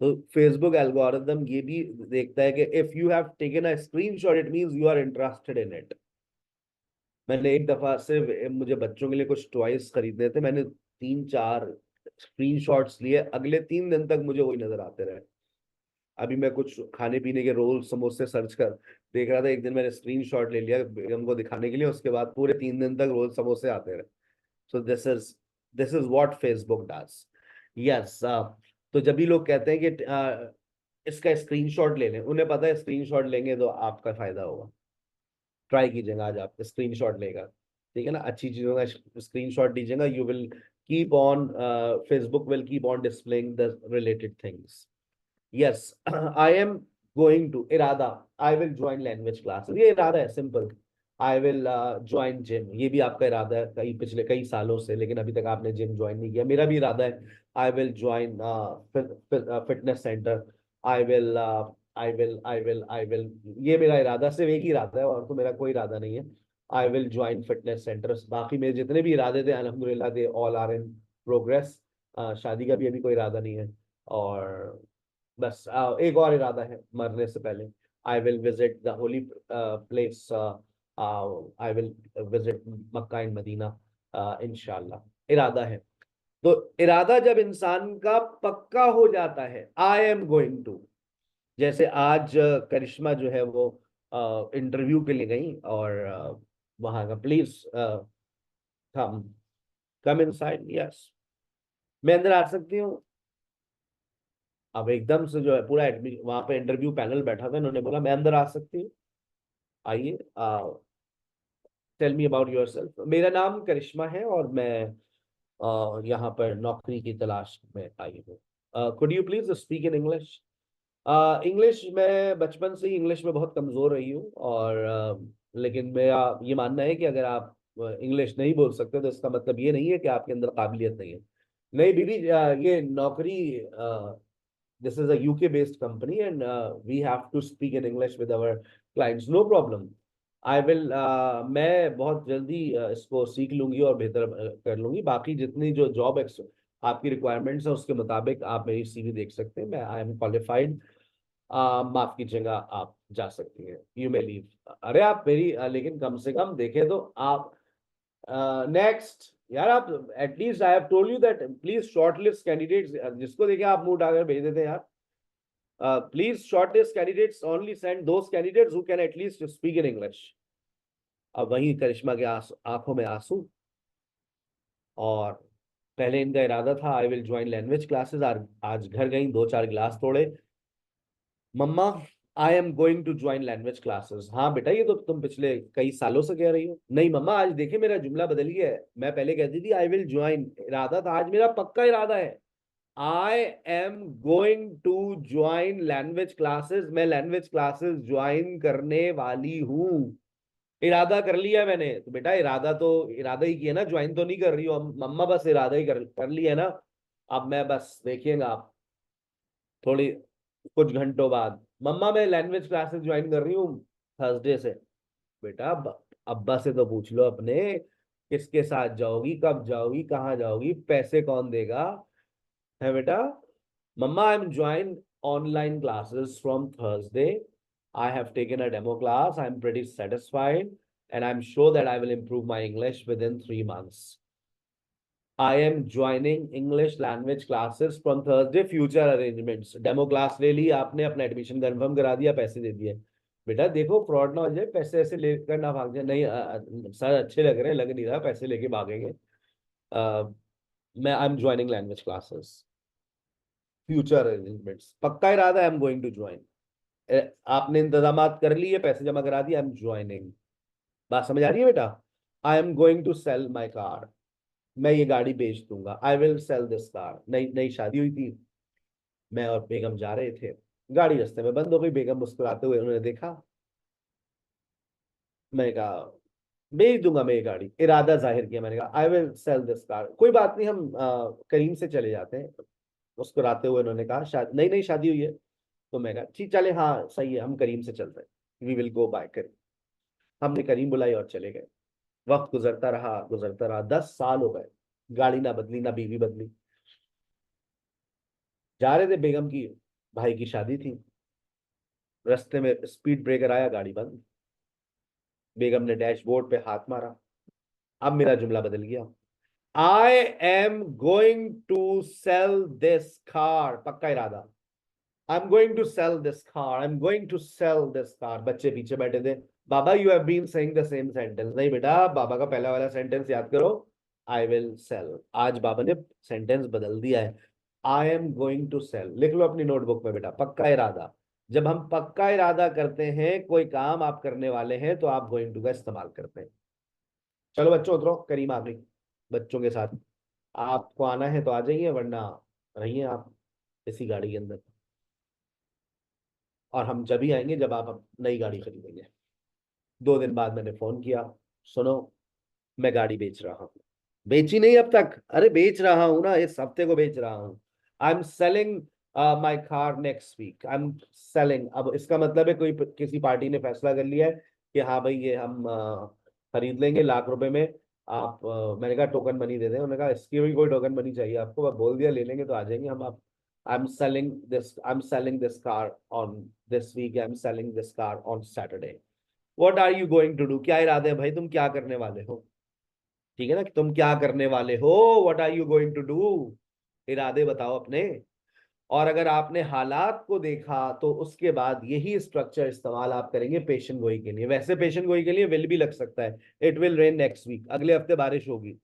तो फेसबुक एल्गोरिदम ये भी देखता है कि if you have taken a screenshot it means you are interested in it. मैंने एक दफा सिर्फ मुझे बच्चों के लिए कुछ टॉयज खरीदने थे, मैंने 3-4 स्क्रीनशॉट्स लिए, अगले 3 दिन तक मुझे वही नजर आते रहे। अभी मैं कुछ खाने पीने के रोल समोसे सर्च कर देख रहा था, एक दिन मैंने स्क्रीनशॉट ले लिया उनको दिखाने के लिए, उसके बाद पूरे 3 दिन तक रोल समोसे आते रहे। So this is what Facebook does. Yes, तो जब भी लोग कहते हैं कि इसका स्क्रीनशॉट ले लें, उन्हें पता है स्क्रीनशॉट लेंगे तो आपका फायदा होगा। ट्राई कीजिएगा, आज आप स्क्रीनशॉट लेगा, ठीक है ना, अच्छी चीजों का स्क्रीनशॉट दीजिएगा, you will keep on, Facebook will keep on displaying the related things. Yes, I am going to, इरादा, I will join language classes, ये इरादा है simple. I will join gym, ये भी आपका इरादा है पिछले कई सालों से, लेकिन अभी तक आपने जिम ज्वाइन नहीं किया। मेरा भी इरादा है, I will join fitness centre, I will, ये मेरा इरादा, सिर्फ एक ही इरादा है, और तो मेरा कोई इरादा नहीं है। I will join fitness centres. बाकी मेरे जितने भी इरादे थे अल्हम्दुलिल्लाह they all are in progress. शादी का भी अभी कोई इरादा नहीं है, और बस एक और इरादा है मरने से पहले, I will visit the holy place, I will visit Mecca and Medina इंशाल्लाह। इरादा है, तो इरादा जब इंसान का पक्का हो जाता है, आई एम गोइंग टू, जैसे आज करिश्मा जो है वो इंटरव्यू के लिए गई, और वहां का प्लीज कम इनसाइड, यस मैं अंदर आ सकती हूँ। अब एकदम से जो है पूरा वहां पे इंटरव्यू पैनल बैठा था, इन्होंने बोला मैं अंदर आ सकती हूँ, आइए, टेल मी अबाउट योरसेल्फ। मेरा नाम करिश्मा है और मैं यहाँ पर नौकरी की तलाश में आई हूँ। Could you please speak in English? English, मैं बचपन से ही इंग्लिश में बहुत कमज़ोर रही हूँ, और लेकिन मेरा ये मानना है कि अगर आप इंग्लिश नहीं बोल सकते तो इसका मतलब ये नहीं है कि आपके अंदर काबिलियत नहीं है। नहीं बीबी, ये नौकरी, this is a UK based company and we have to speak in English with our clients, no problem, I will, मैं बहुत जल्दी इसको सीख लूंगी और बेहतर कर लूंगी। बाकी जितनी जो जॉब आपकी रिक्वायरमेंट्स है उसके मुताबिक आप मेरी सीवी देख सकते हैं, मैं आई एम क्वालिफाइड, माफ कीजिएगा, आप जा सकती हैं, यू मे लीव। अरे आप मेरी लेकिन कम से कम देखें तो आप, नेक्स्ट यार, आप at least, I have told you that please shortlist candidates, जिसको देखे आप मुंह उठाकर भेज देते हैं यार। Please shortlist candidates, only send those candidates who can at least speak in English. अब वहीं करिश्मा के आंखों में आंसू, और पहले इनका इरादा था I will join language classes, आज घर गई 2-4 गिलास तोड़े, मम्मा I am going to join language classes. हाँ बेटा, ये तो तुम पिछले कई सालों से कह रही हो। नहीं मम्मा, आज देखिए मेरा जुमला बदल गया है, मैं पहले कहती थी आई विल ज्वाइन, इरादा था, आज मेरा पक्का इरादा है, I am going to join language classes, मैं लैंग्वेज क्लासेस ज्वाइन करने वाली हूँ, इरादा कर लिया है मैंने। तो बेटा इरादा ही किया ना, ज्वाइन तो नहीं कर रही हो मम्मा, बस इरादा ही कर लिया है ना। अब मैं बस देखिएगा आप थोड़ी कुछ घंटों बाद, मम्मा मैं लैंग्वेज क्लासेस ज्वाइन कर रही हूँ थर्सडे से। बेटा अब्बा से तो पूछ लो अपने, किसके साथ जाओगी, कब जाओगी, कहाँ जाओगी, पैसे कौन देगा, है बेटा। मम्मा I am join online classes from Thursday, I have taken a demo class, I'm pretty satisfied and I'm sure that I will improve my English within 3 months. I am joining English language classes from Thursday, future arrangements. Demo class ले ली आपने, अपना admission confirm करा दिया, पैसे दे दिए, बेटा देखो fraud ना हो जाए, पैसे ऐसे लेकर ना भाग जाए। नहीं सर अच्छे लग रहे हैं, लग नहीं रहा पैसे लेके भागेंगे। मैं I am joining language classes, future arrangements, पक्का इरादा I am going to join. आपने इंतजामात कर लिए, पैसे जमा करा दिए, आई एम ज्वाइनिंग। बात समझ आ रही है बेटा? I am going to sell my car, मैं ये गाड़ी बेच दूंगा। I will sell this car. नई नई शादी हुई थी, मैं और बेगम जा रहे थे, गाड़ी रास्ते में बंद हो गई। बेगम मुस्कुराते हुए उन्होंने देखा, मैंने कहा बेच दूंगा मैं ये गाड़ी। इरादा जाहिर किया, मैंने कहा I will sell this car. कोई बात नहीं, हम करीम से चले जाते हैं। मुस्कुराते हुए उन्होंने कहा शायद नई नई शादी हुई है। तो मैं कहा ठीक चले, हाँ सही है, हम करीम से चलते हैं, वी विल गो बाय करीम। हमने करीम बुलाई और चले गए। वक्त गुजरता रहा, गुजरता रहा, 10 साल हो गए, गाड़ी ना बदली, ना बीवी बदली। जा रहे थे, बेगम की भाई की शादी थी, रास्ते में स्पीड ब्रेकर आया, गाड़ी बंद। बेगम ने डैशबोर्ड पे हाथ मारा। अब मेरा जुमला बदल गया, I am going to sell this car, पक्का इरादा, I am going to sell this car, I am going to sell this car. बच्चे पीछे बैठे थे, बाबा you have been saying the same sentence. नहीं बेटा, बाबा का पहला वाला सेंटेंस याद करो, आई विल सेल। आज बाबा ने सेंटेंस बदल दिया है, I am going to sell. लिख लो अपनी नोटबुक में बेटा, पक्का इरादा। जब हम पक्का इरादा करते हैं, कोई काम आप करने वाले हैं, तो आप गोइंग टू का इस्तेमाल करते हैं। चलो बच्चों उतरो, करीम आ गई बच्चों के साथ। आपको आना है तो आ जाइए, वरना रहिए आप इसी गाड़ी के अंदर। और हम जब ही आएंगे जब आप नई गाड़ी खरीदेंगे। 2 दिन बाद मैंने फोन किया, सुनो मैं गाड़ी बेच रहा हूँ। बेची नहीं अब तक, अरे बेच रहा हूँ ना, इस हफ्ते को बेच रहा हूँ। I am selling my car next week, I am selling. अब इसका मतलब है कोई किसी पार्टी ने फैसला कर लिया है कि हाँ भाई ये हम खरीद लेंगे लाख रुपए में। आप मैंने कहा टोकन मनी दे दें। उन्होंने कहा इसकी भी कोई टोकन मनी चाहिए आपको? बोल दिया ले लेंगे तो आ जाएंगे हम। आप I'm selling this car on this week. I'm selling this car on Saturday. What are you going to do? क्या इरादे है भाई, तुम क्या करने वाले हो? ठीक है ना, कि तुम क्या करने वाले हो? What are you going to do? इरादे बताओ अपने। और अगर आपने हालात को देखा तो उसके बाद यही स्ट्रक्चर इस्तेमाल आप करेंगे पेशन गोई के लिए। वैसे पेशन गोई के लिए विल भी लग सकता है, it will rain next week, अगले हफ्ते बारिश होगी,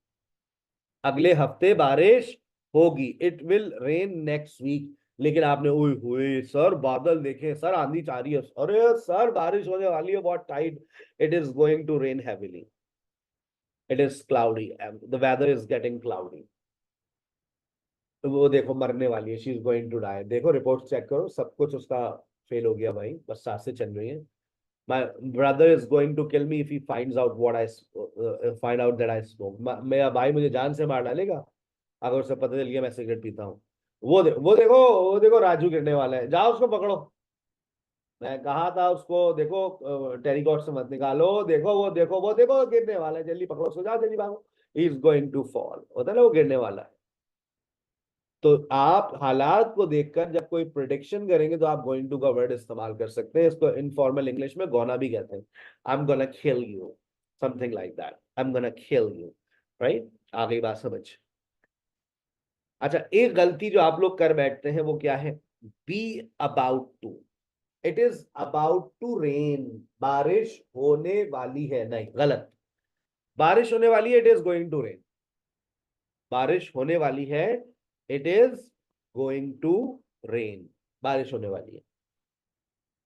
अगले हफ्ते बारिश होगी, it will rain next week. लेकिन आपने ओए होए सर बादल देखे, सर आंधी आ रही है, अरे सर बारिश होने वाली है बहुत tight, it is going to rain heavily, it is cloudy, the weather is getting cloudy. तो वो देखो मरने वाली है, she is going to die. देखो रिपोर्ट चेक करो, सब कुछ उसका फेल हो गया भाई, बस सांसें चल रही हैं। My brother is going to kill me if he finds out what I find out that I smoke. मेरा भाई मुझे जान से मार डालेगा अगर उसे पता चल गया मैं सिगरेट पीता हूँ। वो देखो राजू गिरने वाला है, जाओ उसको पकड़ो। मैं कहा था उसको देखो टेरिकॉट से मत निकालो, वो देखो गिरने वाला है, जल्दी पकड़ो उसको, जाओ जल्दी भागो, he is going to fall. होता है ना, वो गिरने वाला है। तो आप हालात को देखकर जब कोई प्रिडिक्शन करेंगे तो आप गोइंग टू का वर्ड इस्तेमाल कर सकते हैं। इसको इनफॉर्मल इंग्लिश में गोना भी कहते हैं। I am gonna kill you, something like that, I am gonna kill you, right? आ गई बात समझ? अच्छा, एक गलती जो आप लोग कर बैठते हैं वो क्या है? Be about to, it is about to rain, बारिश होने वाली है। नहीं, गलत। बारिश होने वाली है, it is going to rain. बारिश होने वाली है, it is going to rain. बारिश होने वाली है,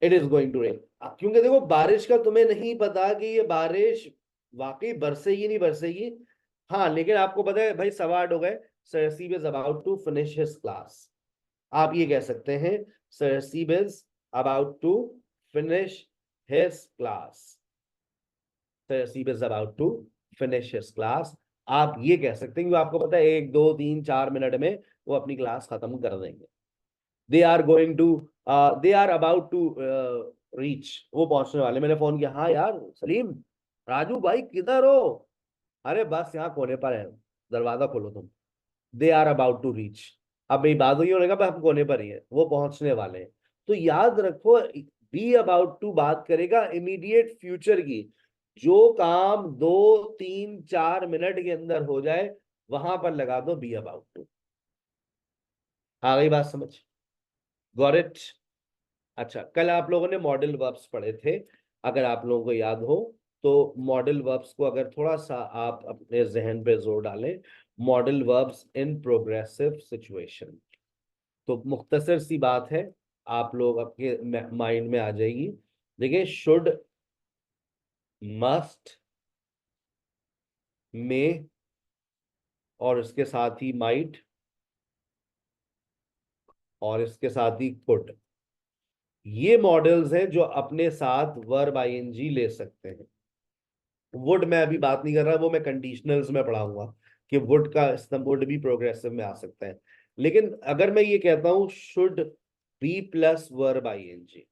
it is going to rain. क्योंकि देखो बारिश का तुम्हें नहीं पता कि ये बारिश वाकई बरसेगी नहीं बरसेगी। हाँ, लेकिन आपको पता है भाई 8:15 हो गए, सर सीब is about to finish his class. आप ये कह सकते हैं सर सीब is about to finish his class, sir सीब is about to finish his class. आप ये कह सकते हैं, आपको पता है 1 2 3 4 मिनट में वो अपनी क्लास खत्म कर देंगे। They are going to, they are about to reach, वो पहुंचने वाले। मैंने फोन किया, हाँ यार सलीम, राजू भाई किधर हो? अरे बस यहाँ कोने पर है, दरवाजा खोलो तुम। They are about to reach. अब मेरी बात हुई होने का हम कोने पर ही है, वो पहुंचने वाले हैं। तो याद रखो, बी अबाउट टू बात करेगा इमीडिएट फ्यूचर की। जो काम 2 3 4 मिनट के अंदर हो जाए वहां पर लगा दो बी अबाउट टू। आ गई बात समझ? Got it? अच्छा, कल आप लोगों ने मॉडल वर्ब्स पढ़े थे, अगर आप लोगों को याद हो तो मॉडल वर्ब्स को अगर थोड़ा सा आप अपने जहन पे जोर डालें, modal verbs in progressive situation, तो मुख्तसर सी बात है, आप लोग आपके माइंड में आ जाएगी। देखिए, शुड, मस्ट, मे और इसके साथ ही माइट और इसके साथ ही कुड, ये मॉडल्स हैं जो अपने साथ वर्ब आईएनजी ले सकते हैं। वुड मैं अभी बात नहीं कर रहा, वो मैं कंडीशनल्स में पढ़ाऊंगा कि वुड का वुड भी प्रोग्रेसिव में आ सकता है। लेकिन अगर मैं ये कहता हूं should be plus verb ING,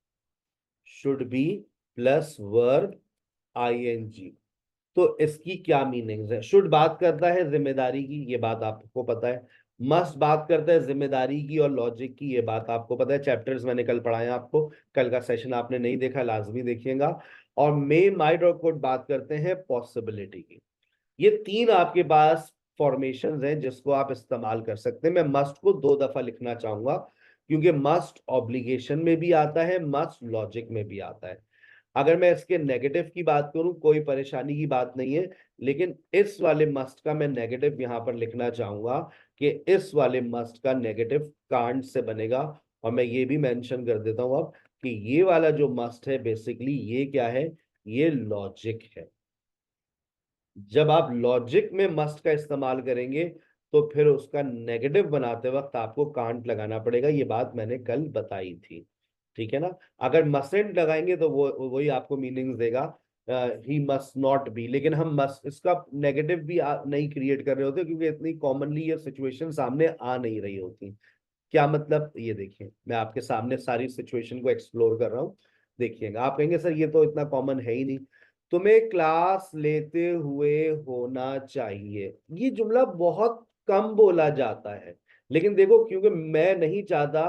should be plus verb ING, तो इसकी क्या मीनिंग्स है? शुड बात करता है जिम्मेदारी की, ये बात आपको पता है। मस्ट बात करता है जिम्मेदारी की और लॉजिक की, ये बात आपको पता है, चैप्टर्स मैंने कल पढ़ाए आपको, कल का सेशन आपने नहीं देखा लाजमी देखिएगा। और मे, माइट और कुड बात करते हैं पॉसिबिलिटी की। ये तीन आपके पास फॉर्मेशंस हैं जिसको आप इस्तेमाल कर सकते हैं। मैं मस्ट को 2 दफा लिखना चाहूंगा क्योंकि मस्ट ऑब्लिगेशन में भी आता है, मस्ट लॉजिक में भी आता है। अगर मैं इसके नेगेटिव की बात करूं, कोई परेशानी की बात नहीं है, लेकिन इस वाले मस्ट का मैं नेगेटिव यहां पर लिखना चाहूंगा कि इस वाले मस्ट का नेगेटिव कांट से बनेगा। और मैं ये भी मेंशन कर देता हूं अब कि ये वाला जो मस्ट है बेसिकली ये क्या है, ये लॉजिक है। जब आप लॉजिक में मस्ट का इस्तेमाल करेंगे तो फिर उसका नेगेटिव बनाते वक्त आपको कांट लगाना पड़ेगा, ये बात मैंने कल बताई थी, ठीक है ना। अगर मसेंट लगाएंगे तो वो वही आपको मीनिंग देगा, ही मस्ट नॉट बी, लेकिन हम मस्ट इसका नेगेटिव भी नहीं क्रिएट कर रहे होते क्योंकि इतनी कॉमनली ये सिचुएशन सामने आ नहीं रही होती। क्या मतलब, ये देखिए मैं आपके सामने सारी सिचुएशन को एक्सप्लोर कर रहा हूँ, देखिएगा। आप कहेंगे सर ये तो इतना कॉमन है ही नहीं। तुम्हें क्लास लेते हुए होना चाहिए, ये जुमला बहुत कम बोला जाता है, लेकिन देखो क्योंकि मैं नहीं चाहता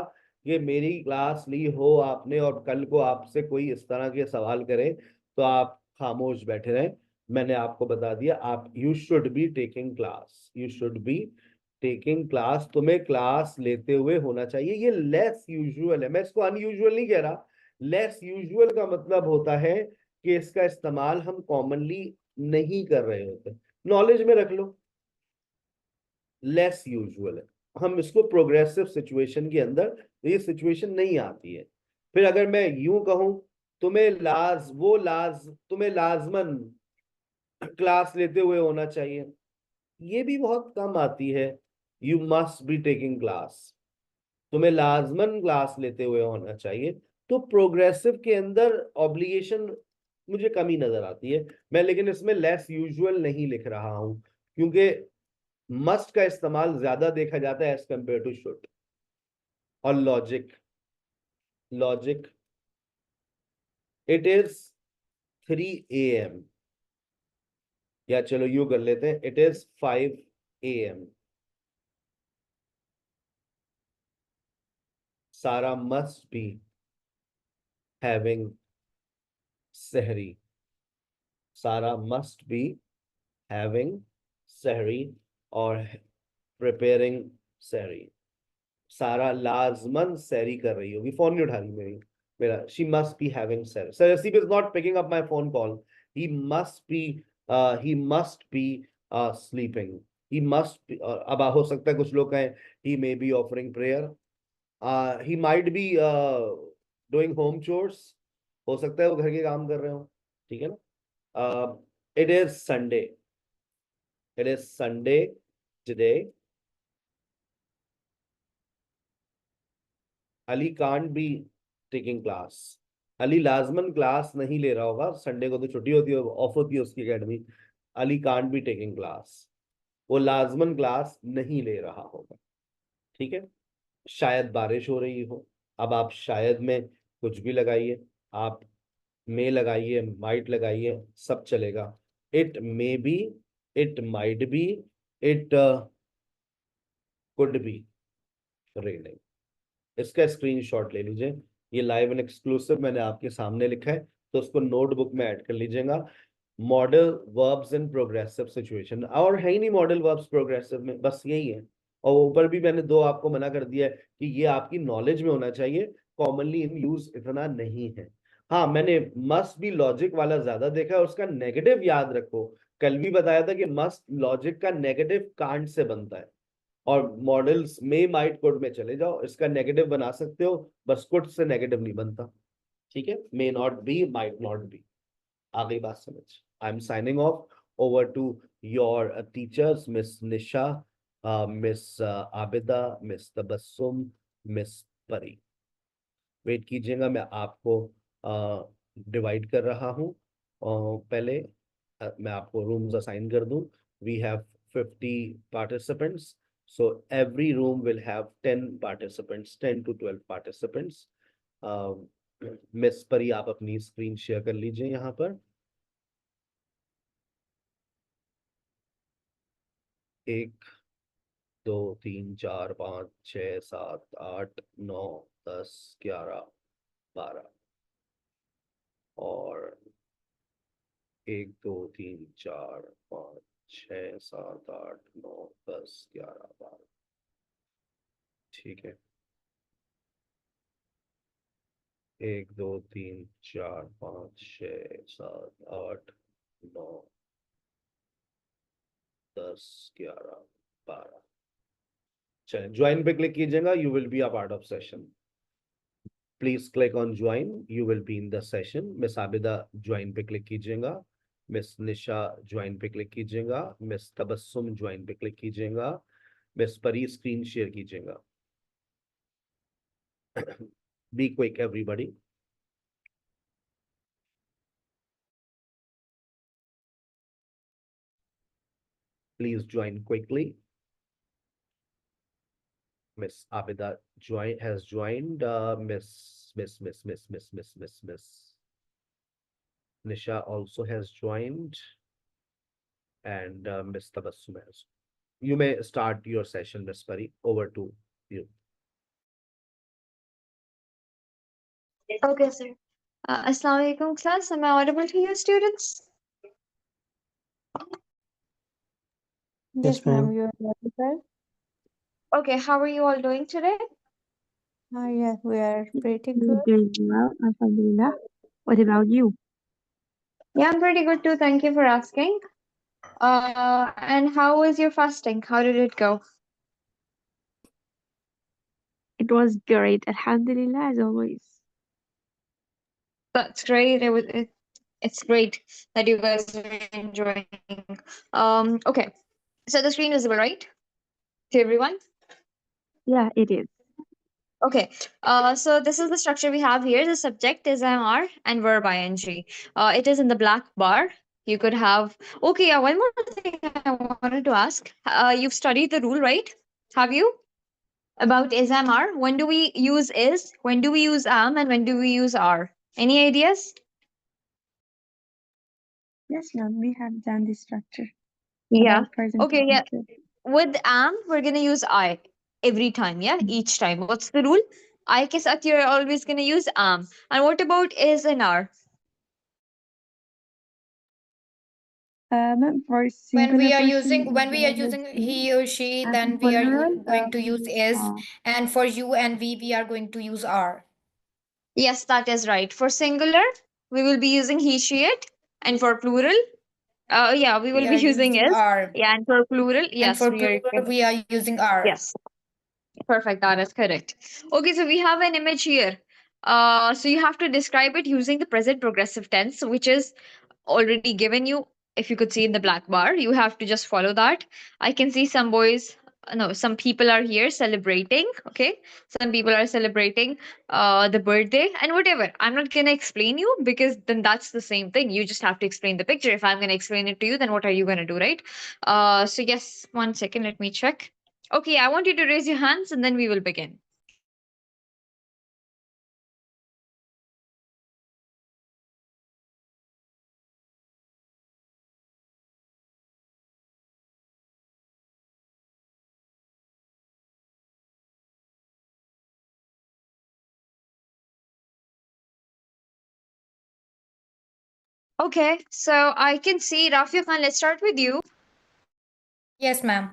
कि मेरी क्लास ली हो आपने और कल को आपसे कोई इस तरह के सवाल करे तो आप खामोश बैठे रहें, मैंने आपको बता दिया, आप you should be taking class, you should be taking class, तुम्हें क्लास लेते हुए होना चाहिए। ये लेस यूजुअल है, मैं इसको अनयूजुअल नहीं कह रहा। लेस यूजुअल का मतलब होता है कि इसका इस्तेमाल हम कॉमनली नहीं कर रहे होते। नॉलेज में रख लो, लेस यूजुअल है, हम इसको प्रोग्रेसिव सिचुएशन के अंदर ये सिचुएशन नहीं आती है। फिर अगर मैं यूं कहूं तुम्हें लाजमन क्लास लेते हुए होना चाहिए, ये भी बहुत कम आती है। You must be taking class, तुम्हें लाजमन क्लास लेते हुए होना चाहिए। तो प्रोग्रेसिव के अंदर ऑब्लिगेशन मुझे कमी नजर आती है। मैं लेकिन इसमें लेस यूजुअल नहीं लिख रहा हूं क्योंकि मस्ट का इस्तेमाल ज्यादा देखा जाता है एज कंपेयर टू शुड। और लॉजिक इट इज 3 AM, या चलो यू कर लेते हैं, इट इज 5 AM। सारा मस्ट बी हैविंग सहरी, सारा मस्ट बी हैविंग सहरी और प्रिपेयरिंग सहरी। सारा लाजमन सहरी कर रही होगी, फोन नहीं उठा रही मेरा शी मस्ट बी हैविंग सहरी। Sir Raseeb is not picking up my phone call, he must be sleeping, he must, अब हो सकता है कुछ लोग कहें he may be offering prayer, he might be doing home chores, हो सकता है वो घर के काम कर रहे हो, ठीक है ना। It is Sunday, it is Sunday today, Ali can't be taking class, Ali लाजमन क्लास नहीं ले रहा होगा, संडे को तो छुट्टी होती है, ऑफ होती है उसकी academy. Ali can't be taking class, वो लाजमन क्लास नहीं ले रहा होगा, ठीक है। शायद बारिश हो रही हो, अब आप शायद में कुछ भी लगाइए, आप मे लगाइए, माइट लगाइए, सब चलेगा। It may be, it might be, it could be raining. इसका स्क्रीनशॉट ले लीजिए, ये लाइव एंड एक्सक्लूसिव मैंने आपके सामने लिखा है, तो उसको नोटबुक में ऐड कर लीजिएगा। Modal verbs in progressive situation, और है ही नहीं मॉडल वर्ब्स प्रोग्रेसिव में, बस यही है। और ऊपर भी मैंने 2 आपको मना कर दिया है कि ये आपकी नॉलेज में होना चाहिए, कॉमनली इन यूज इतना नहीं है। हाँ, मैंने मस्ट भी लॉजिक वाला ज्यादा देखा है, और उसका नेगेटिव याद रखो, कल भी बताया था कि मस्ट लॉजिक का नेगेटिव कांट से बनता है, और मॉडल्स में माइट कुड में चले जाओ, इसका नेगेटिव बना सकते हो, बस कुड से नेगेटिव नहीं बनता। ठीक है, may not be, might not be. आ गई बात समझ? I am signing off, over to your teachers, miss Nisha, miss Abida, miss Tabassum, miss Pari. Wait कीजिएगा, मैं आपको डिवाइड कर रहा हूँ। पहले मैं आपको रूम्स असाइन कर दूं। We have 50 participants, so every room will have 10 participants, 10 to 12 participants. Miss Pari, आप अपनी स्क्रीन शेयर कर लीजिए यहाँ पर। एक, 2, 3, 4, 5, 6, 7, 8, 9, 10, 11, 12 और 1, 2, 3, 4, 5, 6, 7, 8, 9, 10, 11, 12। ठीक है, 1, 2, 3, 4, 5, 6, 7, 8, 9, 10, 11, 12। चलिए, ज्वाइन पे क्लिक कीजिएगा, you will be a part of session. Please click on join, you will be in the session. Miss Abida join पे क्लिक कीजिएगा, मिस निशा ज्वाइन पे क्लिक कीजिएगा, मिस तबस्सुम ज्वाइन पे क्लिक कीजिएगा, मिस परी स्क्रीन शेयर कीजिएगा। Be quick everybody. Please join quickly. Miss Abida has joined. Miss Nisha also has joined, and Miss Tabassum has. You may start your session, Miss Pari. Over to you. Okay, sir. Assalamu alaikum, class. Am I audible to you, students? Yes, ma'am. You are audible. Okay, how are you all doing today? Yeah, we are pretty We're good. doing well, alhamdulillah. What about you? Yeah, I'm pretty good too. Thank you for asking. And how was your fasting? How did it go? It was great, alhamdulillah, as always. That's great. It's great that you guys are enjoying. Okay. So the screen is visible, right? To everyone? Yeah, it is. Okay, so this is the structure we have here. The subject is MR and verb ing. It is in the black bar. You could have, okay, yeah, one more thing I wanted to ask. You've studied the rule, right? Have you? About is MR. When do we use is? When do we use am? And when do we use are? Any ideas? Yes, ma'am, we have done this structure. Yeah. About present Okay, yeah. perfect. With am, we're gonna use I every time, yeah? Each time. What's the rule? I ke saath you're always gonna use am. And what about is and are? Ma'am, for When singular we are person, using when we are we using use he or she, and then for we are plural, going to we use use is, and for you and we are going to use are. Yes, that is right. For singular, we will be using he, she, it. And for plural, yeah, we will We be are using using is. are, Yeah, and for plural, and yes, for we are. plural we are using are. Yes, perfect. That is correct. Okay, so we have an image here. So you have to describe it using the present progressive tense, which is already given you. If you could see in the black bar, you have to just follow that. I can see some boys, no, some people are here celebrating. Okay, some people are celebrating the birthday and whatever. I'm not gonna explain you because then that's the same thing. You just have to explain the picture. If I'm gonna explain it to you, then what are you gonna do, right? So yes, 1 second, let me check. Okay, I want you to raise your hands and then we will begin. Okay, so I can see Rafi Khan. Let's start with you. Yes, ma'am.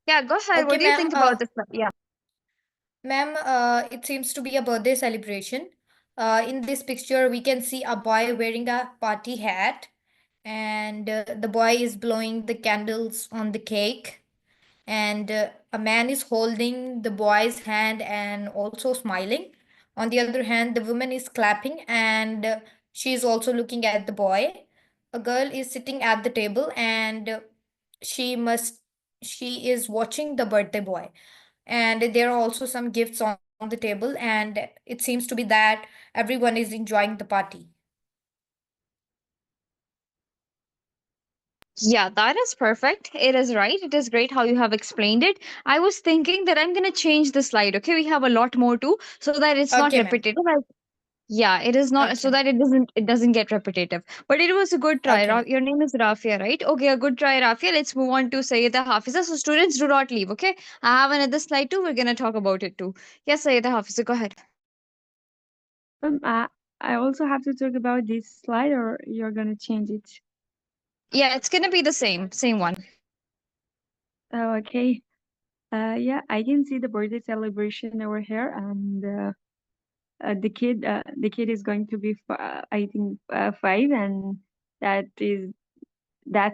Yeah, go ahead. What Okay, do you ma'am. think about this? Yeah. Ma'am, it seems to be a birthday celebration. In this picture, we can see a boy wearing a party hat, and the boy is blowing the candles on the cake. And a man is holding the boy's hand and also smiling. On the other hand, the woman is clapping and she is also looking at the boy. A girl is sitting at the table and she must she is watching the birthday boy. And there are also some gifts on the table, and it seems to be that everyone is enjoying the party. Yeah, that is perfect. It is right. It is great how you have explained it. I was thinking that I'm gonna change the slide. Okay, we have a lot more too, so that it's not Okay, ma'am. repetitive. Yeah, it is not so Okay. that it doesn't get repetitive. But it was a good try. Okay, ma'am. Your name is Rafia, right? Okay, a good try, Rafia. Let's move on to Sayyida Hafiza. So students, do not leave. Okay, I have another slide too. We're gonna talk about it too. Yes, Sayyida Hafiza, go ahead. I also have to talk about this slide, or you're gonna change it? Yeah, it's gonna be the same one. Oh, okay. Yeah, I can see the birthday celebration over here, and the kid is going to be I think 5, and that's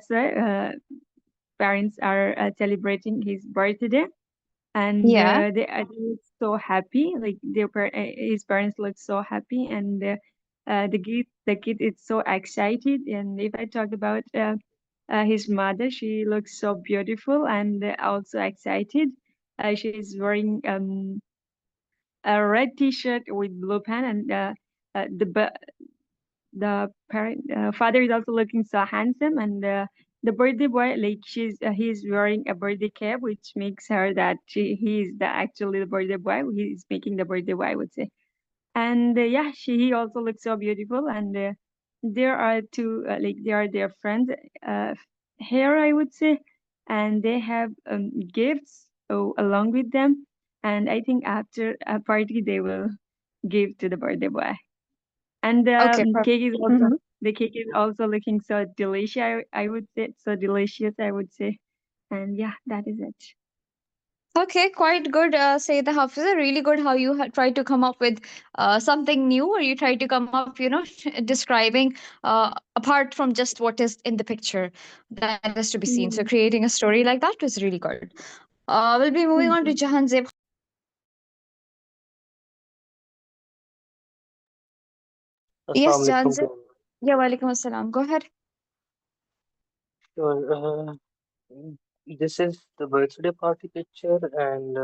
the parents are celebrating his birthday, and Yeah. they are so happy. Like his parents look so happy, and the kid is so excited. And if I talk about his mother, she looks so beautiful and also excited. She's wearing a red T-shirt with blue pant, and the parent father is also looking so handsome, and the birthday boy, like he's wearing a birthday cap, which makes her that he's the actually the birthday boy. He's making the birthday boy, I would say. And yeah, he also looks so beautiful, and there are two they are their friends uh, here, I would say, and they have gifts along with them, and I think after a party they will give to the birthday boy. And Okay, perfect. the cake is also looking so delicious. I would say so delicious, I would say. And yeah, that is it. Okay, quite good, Sayyida Hafiza. Really good how you try to come up with something new, or you try to come up, describing apart from just what is in the picture that is to be seen. So Mm, creating a story like that was really good. We'll be moving thank on to you. Jahanzeb. Yes, Assalamu alaikum to Jahanzeb. Yeah, walaikum assalam. Go ahead. all. This is the birthday party picture, and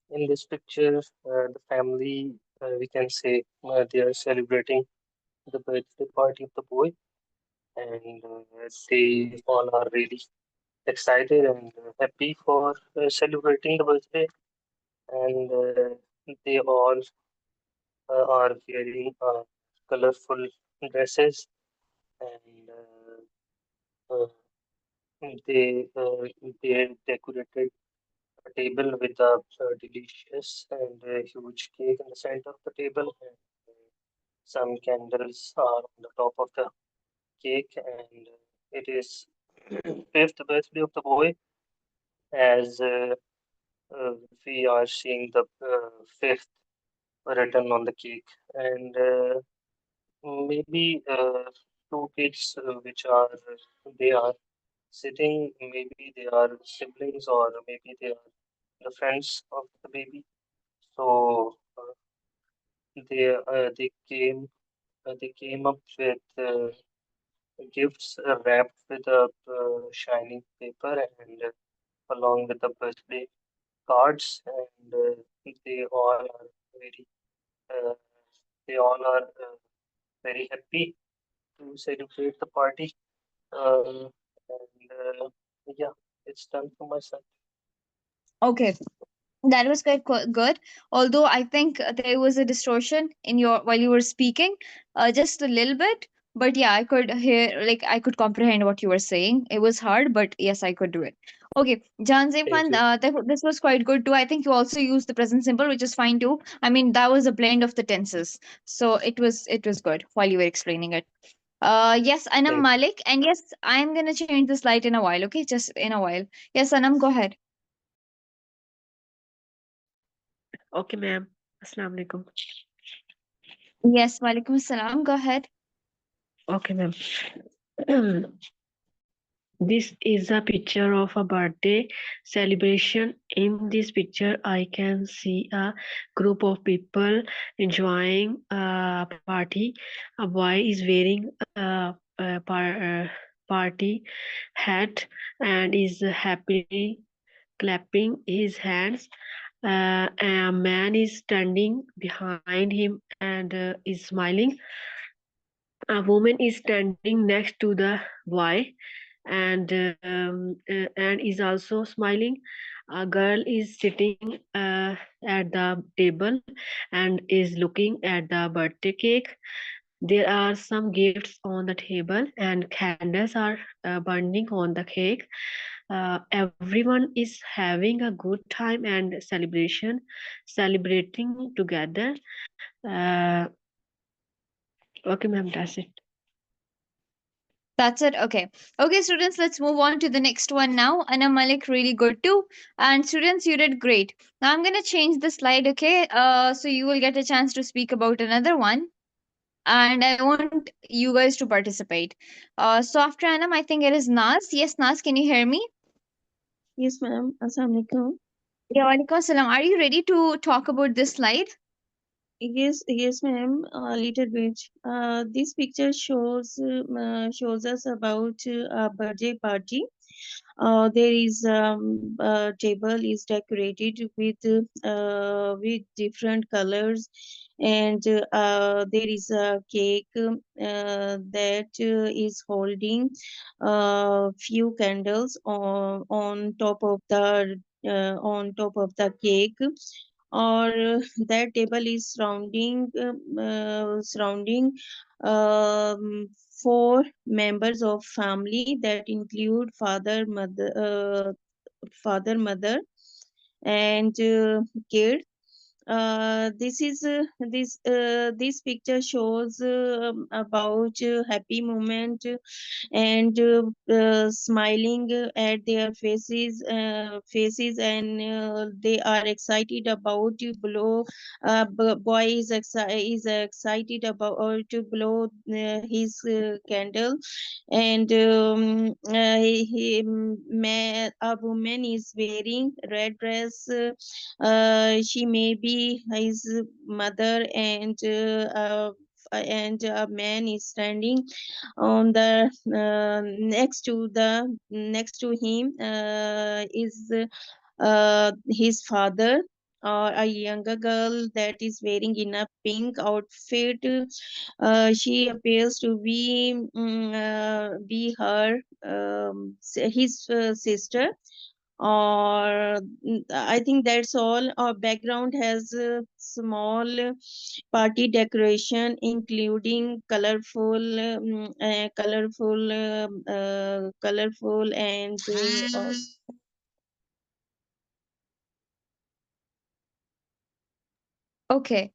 in this picture, the family, we can say, they are celebrating the birthday party of the boy, and they all are really excited and happy for celebrating the birthday, and they all are wearing colorful dresses, and uh, they decorated a table with a delicious and a huge cake in the center of the table, and some candles are on the top of the cake, and it is fifth birthday of the boy, as we are seeing the fifth written on the cake, and maybe two kids which are they are sitting, maybe they are siblings or maybe they are the friends of the baby. So they came up with gifts wrapped with a shiny paper, and along with the birthday cards, and they all are very uh, they all are very happy to celebrate the party. And yeah, it's done for my son. Okay. That was quite good. Although I think there was a distortion in your while you were speaking, just a little bit. But yeah, I could hear, like I could comprehend what you were saying. It was hard, but yes, I could do it. Okay, Jan Thank Zepan, you. this was quite good too. I think you also used the present simple, which is fine too. I mean, that was a blend of the tenses, so it was good while you were explaining it. Yes, Anam Thank you. Malik, and yes, I'm gonna change the slide in a while. Okay, just in a while. Yes, Anam, go ahead. Okay, ma'am. Assalamu alaikum. Yes, walaikum assalam. Go ahead. Okay, ma'am. This is a picture of a birthday celebration. In this picture, I can see a group of people enjoying a party. A boy is wearing a party hat and is happily clapping his hands. A man is standing behind him and is smiling. A woman is standing next to the boy and is also smiling. A girl is sitting at the table and is looking at the birthday cake. There are some gifts on the table and candles are burning on the cake. Everyone is having a good time and celebrating together. Okay, ma'am, that's it. That's it. Okay. Okay, students, let's move on to the next one now. Anna Malik, really good too. And students, you did great. Now I'm gonna change the slide, okay? So you will get a chance to speak about another one. And I want you guys to participate. So after Anam, I think it is Naz. Yes, Naz, can you hear me? Yes, ma'am. Assalamu alaikum. Yeah, walaikum salam. Are you ready to talk about this slide? Yes, ma'am. A little bit. This picture shows us about a birthday party. There is a table is decorated with different colors, and there is a cake that is holding few candles on top of the cake, or that table is surrounding four members of family that include father, mother, and kid. This picture shows about happy moment and smiling at their faces, and they are excited about to blow. Boy is excited about or to blow his candle, and a woman is wearing red dress. She may be his mother, and a man is standing on the next to him is his father, or a younger girl that is wearing in a pink outfit. She appears to be his sister, or I think that's all. Our background has a small party decoration, including colorful and Okay.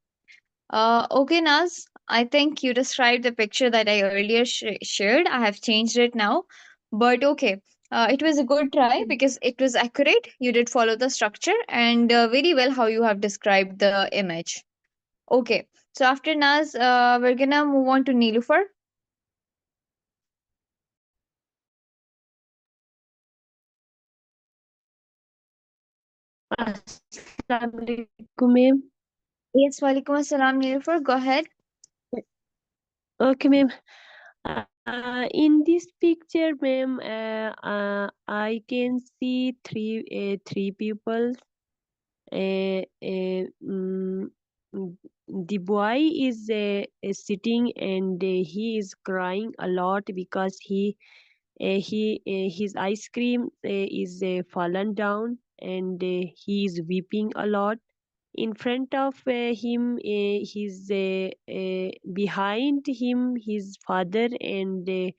Okay, Naz. I think you described the picture that I earlier shared. I have changed it now. But okay. It was a good try because it was accurate. You did follow the structure and very well how you have described the image. Okay. So after Naz, we're gonna move on to Nilufar. Assalamu alaikum, ma'am. Yes, walaikum assalam, Nilufar. Go ahead. Okay, ma'am. In this picture, ma'am, I can see three people. The boy is sitting and he is crying a lot because his ice cream is fallen down, and he is weeping a lot. In front of him, behind him, his father and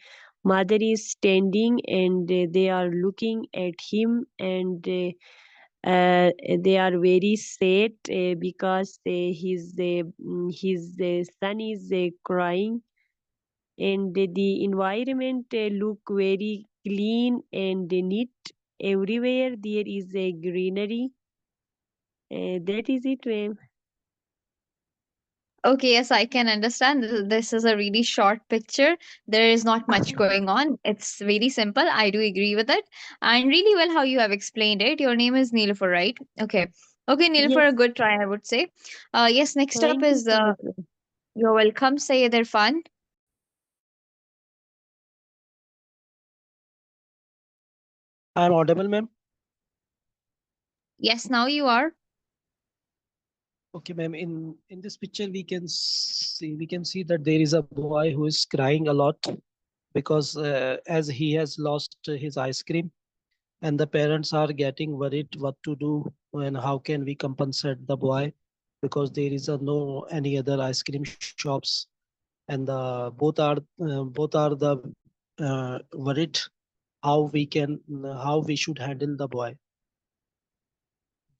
mother is standing, and they are looking at him, and they are very sad because his son is crying, and the environment look very clean and neat. Everywhere there is a greenery. That is it, ma'am. Okay, yes, I can understand. This is a really short picture. There is not much going on. It's very simple. I do agree with it. And really well how you have explained it. Your name is Neelufar, right? Okay. Okay, Yes. Neelufar, a good try, I would say. Yes, next up Thank you is so much, ma'am. you're welcome, Sayyid Irfan. I'm audible, ma'am. Yes, now you are. Okay, ma'am. In this picture, we can see that there is a boy who is crying a lot because as he has lost his ice cream, and the parents are getting worried what to do and how can we compensate the boy because there is a no any other ice cream shops, and both are the worried how we should handle the boy.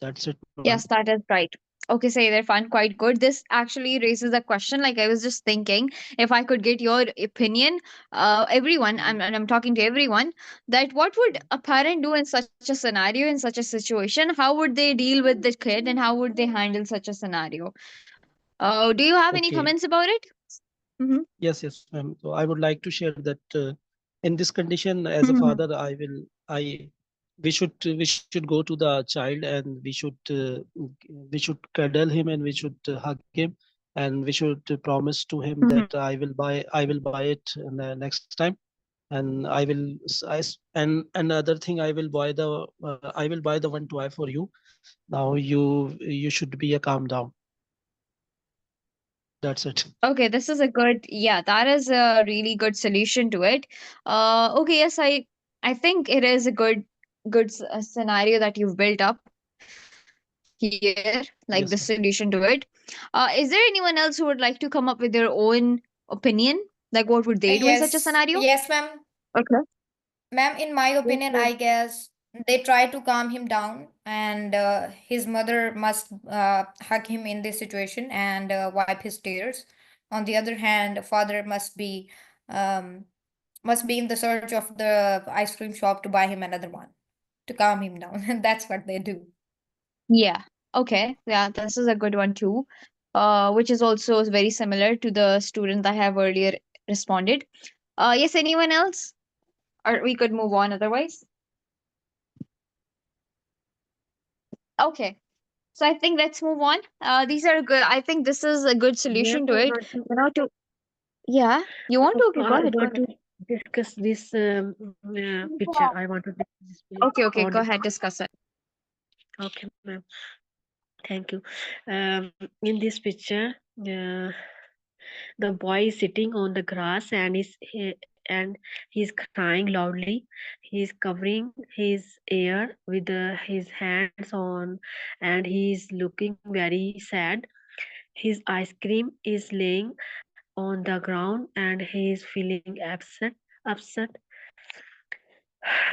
That's it, ma'am. Yes, that is right. Okay, Sayyid Irfan, quite good. This actually raises a question. Like I was just thinking, if I could get your opinion, everyone, and I'm talking to everyone, that what would a parent do in such a scenario, in such a situation? How would they deal with the kid, and how would they handle such a scenario? Do you have any Okay. comments about it? Mm-hmm. Yes, ma'am. So I would like to share that in this condition, as a father, we should go to the child and we should cuddle him and we should hug him and we should promise to him that I will buy it next time, and and another thing I will buy the one toy for you. Now you should be a calm down. That's it. Okay, this is a good, yeah, that is a really good solution to it. Okay, yes, I think it is a good scenario that you've built up here, like Yes, the ma'am. solution to it. Is there anyone else who would like to come up with their own opinion? Like, what would they do in such a Yes, scenario? yes, ma'am. Okay. Ma'am, in my Yes, opinion, ma'am. I guess they try to calm him down, and his mother must hug him in this situation and wipe his tears. On the other hand, father um, must be in the search of the ice cream shop to buy him another one to calm him down, and that's what they do. Yeah. Okay. Yeah, this is a good one too. Which is also very similar to the student I have earlier responded. Yes, anyone else? Or we could move on otherwise. Okay. So I think let's move on. These are good. I think this is a good Ma'am, solution to I it. want to, You know, to yeah, you want to? Okay, go I ahead. Go want ahead. to discuss this picture. I want to discuss this Okay, okay, on go ahead, discuss it. Okay, ma'am. Thank you. In this picture, the boy is sitting on the grass and he's crying loudly. He's covering his ear with his hands on, and he's looking very sad. His ice cream is laying on the ground, and he is feeling upset.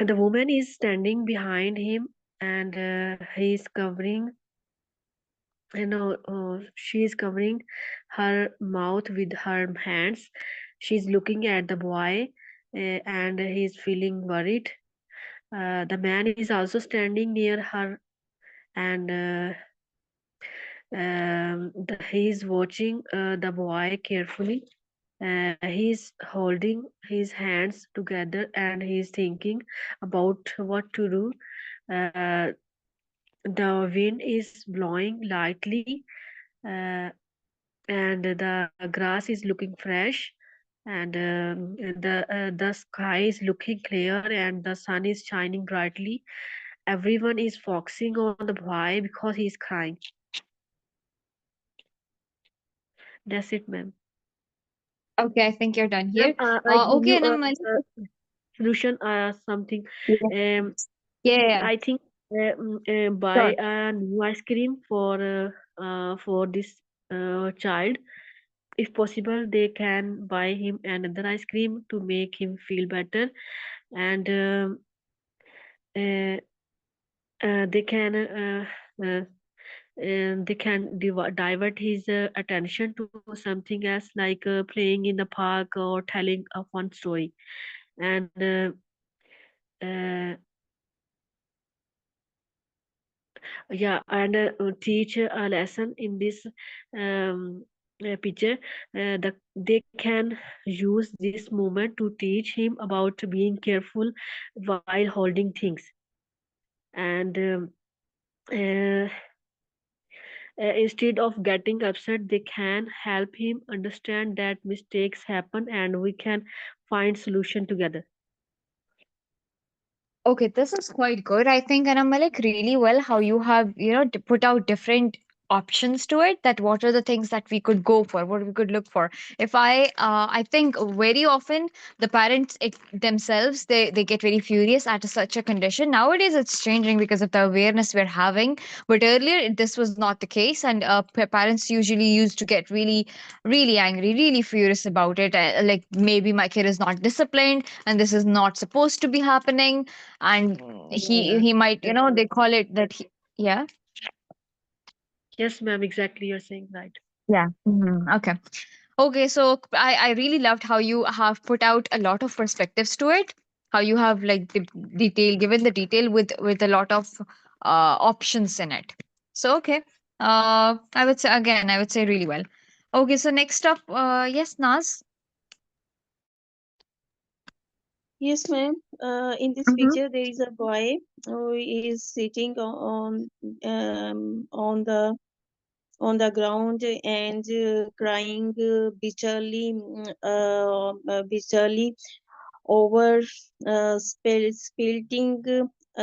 The woman is standing behind him, and he's covering she is covering her mouth with her hands. She's looking at the boy, and he's feeling worried. The man is also standing near her, and he's watching the boy carefully. He's holding his hands together and he's thinking about what to do. Uh, the wind is blowing lightly, uh, and the grass is looking fresh, and the sky is looking clear, and the sun is shining brightly. Everyone is focusing on the boy because he's crying. That's it, ma'am. Okay, I think you're done Ma'am, here. I give Okay, you then a solution, something. yeah. Yeah. I think buy Sure. a new ice cream for this child. If possible, they can buy him another ice cream to make him feel better, and uh, they can divert his attention to something else, like playing in the park or telling a fun story, and uh, Yeah, and teach a lesson in this picture. They can use this moment to teach him about being careful while holding things. And uh, instead of getting upset, they can help him understand that mistakes happen and we can find solution together. Okay, this is quite good, I think, and I'm like really well how you have, put out different options to it, that what are the things that we could go for, what we could look for. If I think very often the parents themselves, they get very furious at such a condition. Nowadays it's changing because of the awareness we're having, but earlier this was not the case, and parents usually used to get really, really angry, really furious about it, like maybe my kid is not disciplined and this is not supposed to be happening, and Yeah. he might, they call it that yeah. Yes, ma'am, exactly. You're saying right. Yeah. Okay. Okay, so I really loved how you have put out a lot of perspectives to it, how you have like the given the detail with a lot of options in it. So okay, I would say really well. Okay, so next up, yes, Naz. Yes, ma'am. In this Mm-hmm. picture, there is a boy who is sitting on the ground and crying bitterly over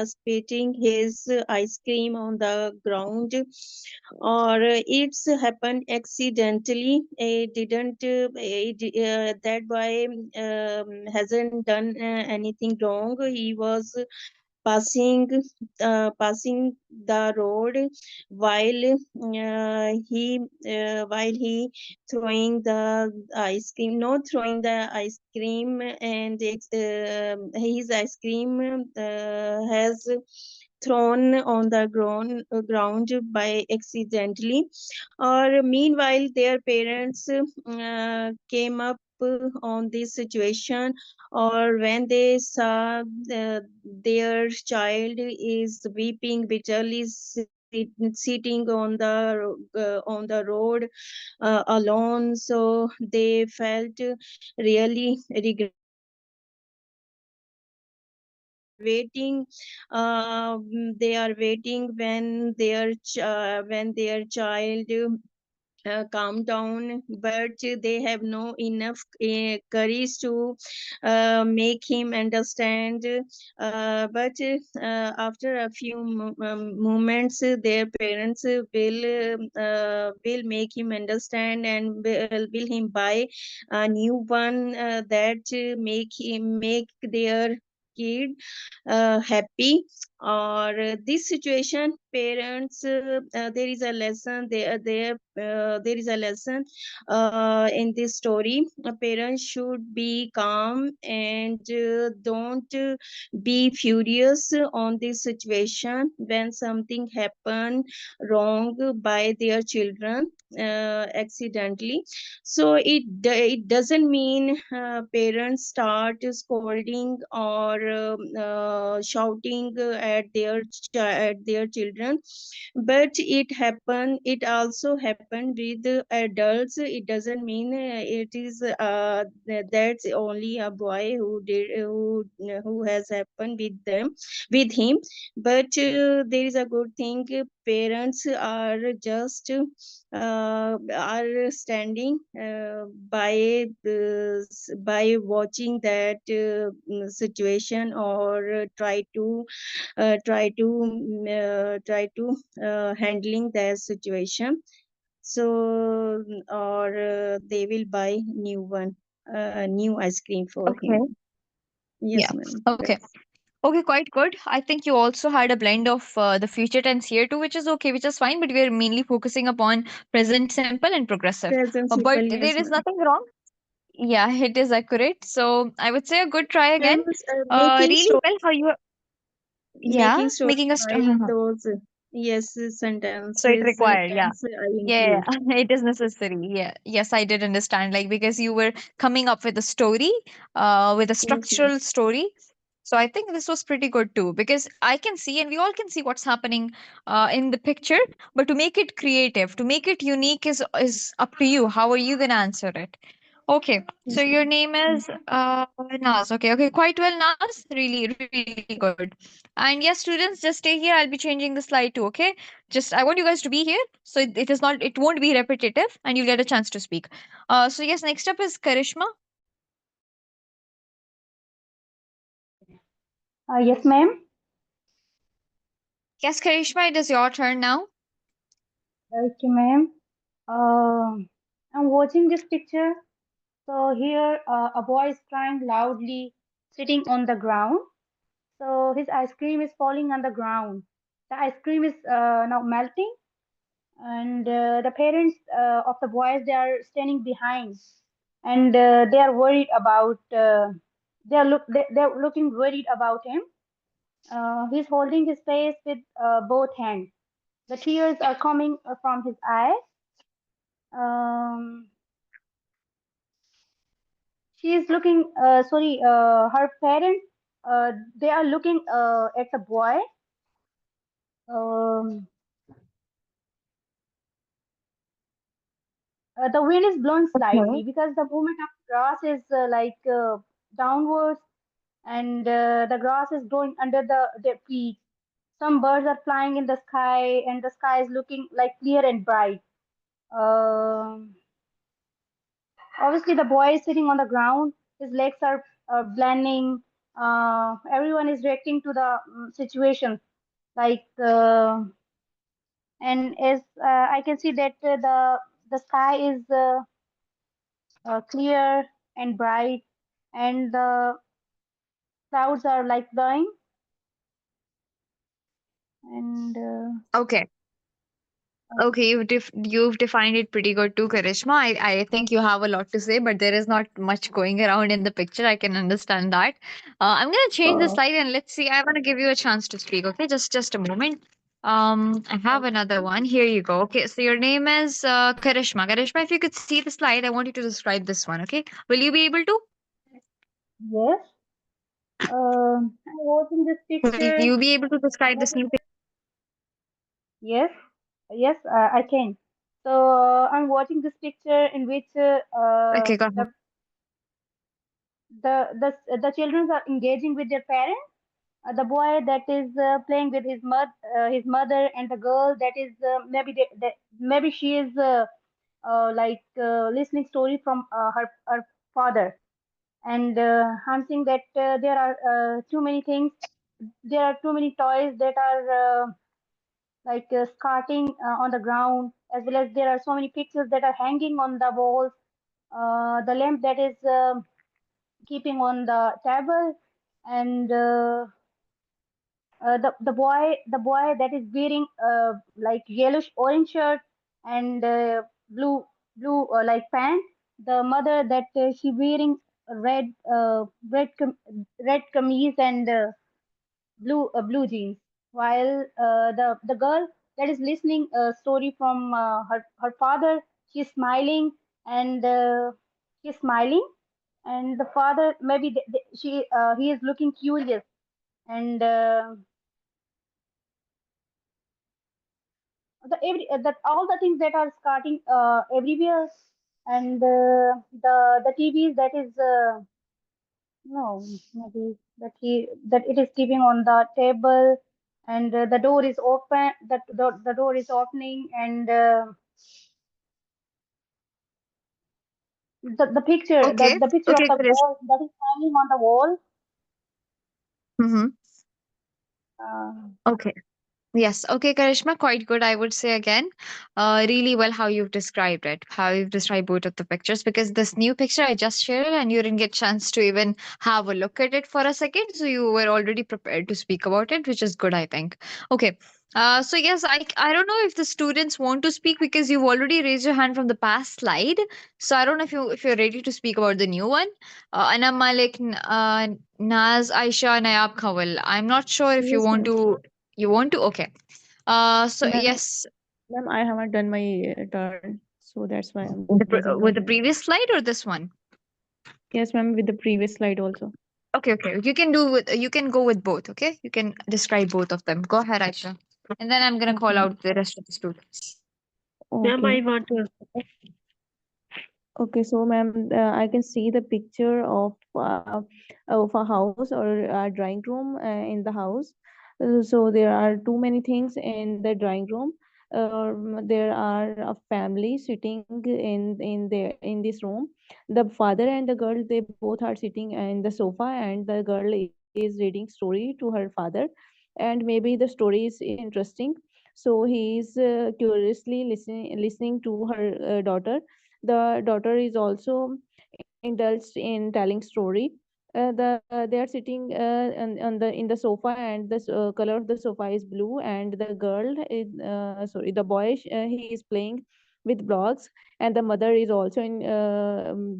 spitting his ice cream on the ground, or it's happened accidentally. It didn't. That boy hasn't done anything wrong. He was passing passing the road while he throwing the ice cream, not throwing the ice cream, and his ice cream has thrown on the ground by accidentally. Or meanwhile their parents came up on this situation, or when they saw their child is weeping bitterly, sitting on the road alone, so they felt really waiting. They are waiting when when their child calm down, but they have no enough courage to make him understand. But after a few moments, their parents will make him understand, and will him buy a new one that make their kid happy. Or this situation, parents, there is a lesson there is a lesson in this story. A parent should be calm and don't be furious on this situation when something happen wrong by their children accidentally. So it doesn't mean parents start scolding or shouting at their children, but it also happened with adults. It doesn't mean it is that's only a boy who has happened with him. But there is a good thing, parents are just are standing by watching that situation, or try to handling their situation. So or they will buy new one, a new ice cream for Okay. him. Yeah. Yes, ma'am. Okay. Okay, quite good. I think you also had a blend of the future tense here too, which is okay, which is fine, but we are mainly focusing upon present simple and progressive. Present But simple, there yes, is ma'am. nothing wrong. Yeah, it is accurate. So I would say a good try again. Ma'am, making Really well how you are, yeah, making story making us. while those yes So it sentences required, yeah. tense I Yeah, include. it is necessary. Yeah. Yes, I did understand. Like because you were coming up with a story, with a Yes, ma'am. structural story. So I think this was pretty good too, because I can see and we all can see what's happening in the picture. But to make it creative, to make it unique is up to you. How are you gonna answer it? Okay, so your name is Naz. Okay, quite well, Naz. Really, really good. And yes, students, just stay here. I'll be changing the slide too. Okay, just I want you guys to be here, so it is not, it won't be repetitive, and you'll get a chance to speak. So yes, next up is Karishma. Yes, ma'am. Yes, Karishma, it is your turn now. Okay, ma'am. I'm watching this picture. So here, a boy is crying loudly, sitting on the ground. So his ice cream is falling on the ground. The ice cream is now melting, and the parents of the boys, they are standing behind, and they are worried about. They're looking worried about him. He's holding his face with both hands. The tears are coming from his eyes. Um, she is looking, her parents, they are looking at the boy. Um, the wind is blowing slightly because the movement of grass is downwards, and the grass is growing under their feet. Some birds are flying in the sky, and the sky is looking like clear and bright. Um, Obviously, the boy is sitting on the ground. His legs are blending. Everyone is reacting to the situation. Like, and as I can see that the sky is clear and bright, and the clouds are like blowing. And Okay. Okay, you've defined it pretty good too, Karishma. I think you have a lot to say, but there is not much going around in the picture. I can understand that. I'm gonna change the slide and let's see. I want to give you a chance to speak. Okay, just a moment. I have another one. Here you go. Okay, so your name is Karishma. Karishma, if you could see the slide, I want you to describe this one. Okay, will you be able to? yes, I'm watching this Will picture. you be able to describe this new picture? Yes, yes, I can. So I'm watching this picture in which Okay, go ahead. the children are engaging with their parents. The boy that is playing with his mother, and the girl that is maybe she is listening story from her father. And I'm seeing that there are too many things. There are too many toys that are skirting on the ground, as well as there are so many pictures that are hanging on the walls. The lamp that is keeping on the table, and the boy that is wearing like yellowish orange shirt and blue like pants. The mother that she wearing red red kameez and blue jeans, while the girl that is listening a story from her father, she's smiling, and she's smiling, and the father maybe he is looking curious, and that all the things that are starting everywhere, and the TVs that is no maybe that it is keeping on the table, and the door is open, the door is opening, and the picture Okay. the picture of Okay, the Karishma. girl that is hanging on the wall. Mm-hmm. uh, Okay. Yes. Okay, Karishma, quite good, I would say again. Really well how you've described it, how you've described both of the pictures, because this new picture I just shared and you didn't get chance to even have a look at it for a second. So you were already prepared to speak about it, which is good, I think. Okay. So yes, I don't know if the students want to speak because you've already raised your hand from the past slide. So I don't know if you're ready to speak about the new one. Anam Malik, Naz, Aisha, Nayab Khawal. I'm not sure if you Yes, want ma'am. to. You want to? Okay. So Ma'am, yes, ma'am, I haven't done my turn, so that's why I'm raising my with the hand. previous slide or this one? Yes, ma'am, with the previous slide also. Okay, okay. You can go with both, okay? You can describe both of them. Go ahead, Aisha. And then I'm gonna call Okay. out the rest of the students. Ma'am, Okay. I want to. Okay, so ma'am, I can see the picture of a house or a drawing room in the house. So there are too many things in the drawing room. There are a family sitting in this room. The father and the girl, they both are sitting in the sofa, and the girl is reading story to her father, and maybe the story is interesting. So he is curiously listening to her daughter. The daughter is also indulged in telling story. They are sitting on the in the sofa, and the color of the sofa is blue, and the girl is sorry the boy he is playing with blocks, and the mother is also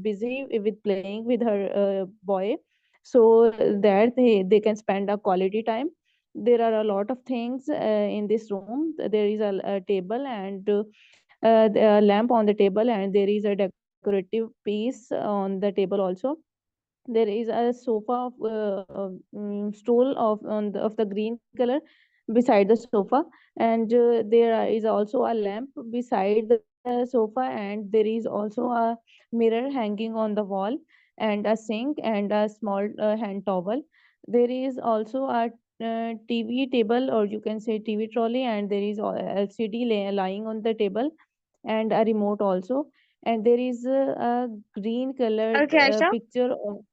busy with playing with her boy, so that they can spend a quality time. There are a lot of things in this room. There is a table, and a lamp on the table, and there is a decorative piece on the table also. There is a sofa stool of the green color beside the sofa, and is also a lamp beside the sofa, and there is also a mirror hanging on the wall, and a sink, and a small hand towel. There is also a TV table, or you can say TV trolley, and there is a LCD lying on the table, and a remote also. And there is a green colored Okay, Aisha. picture of.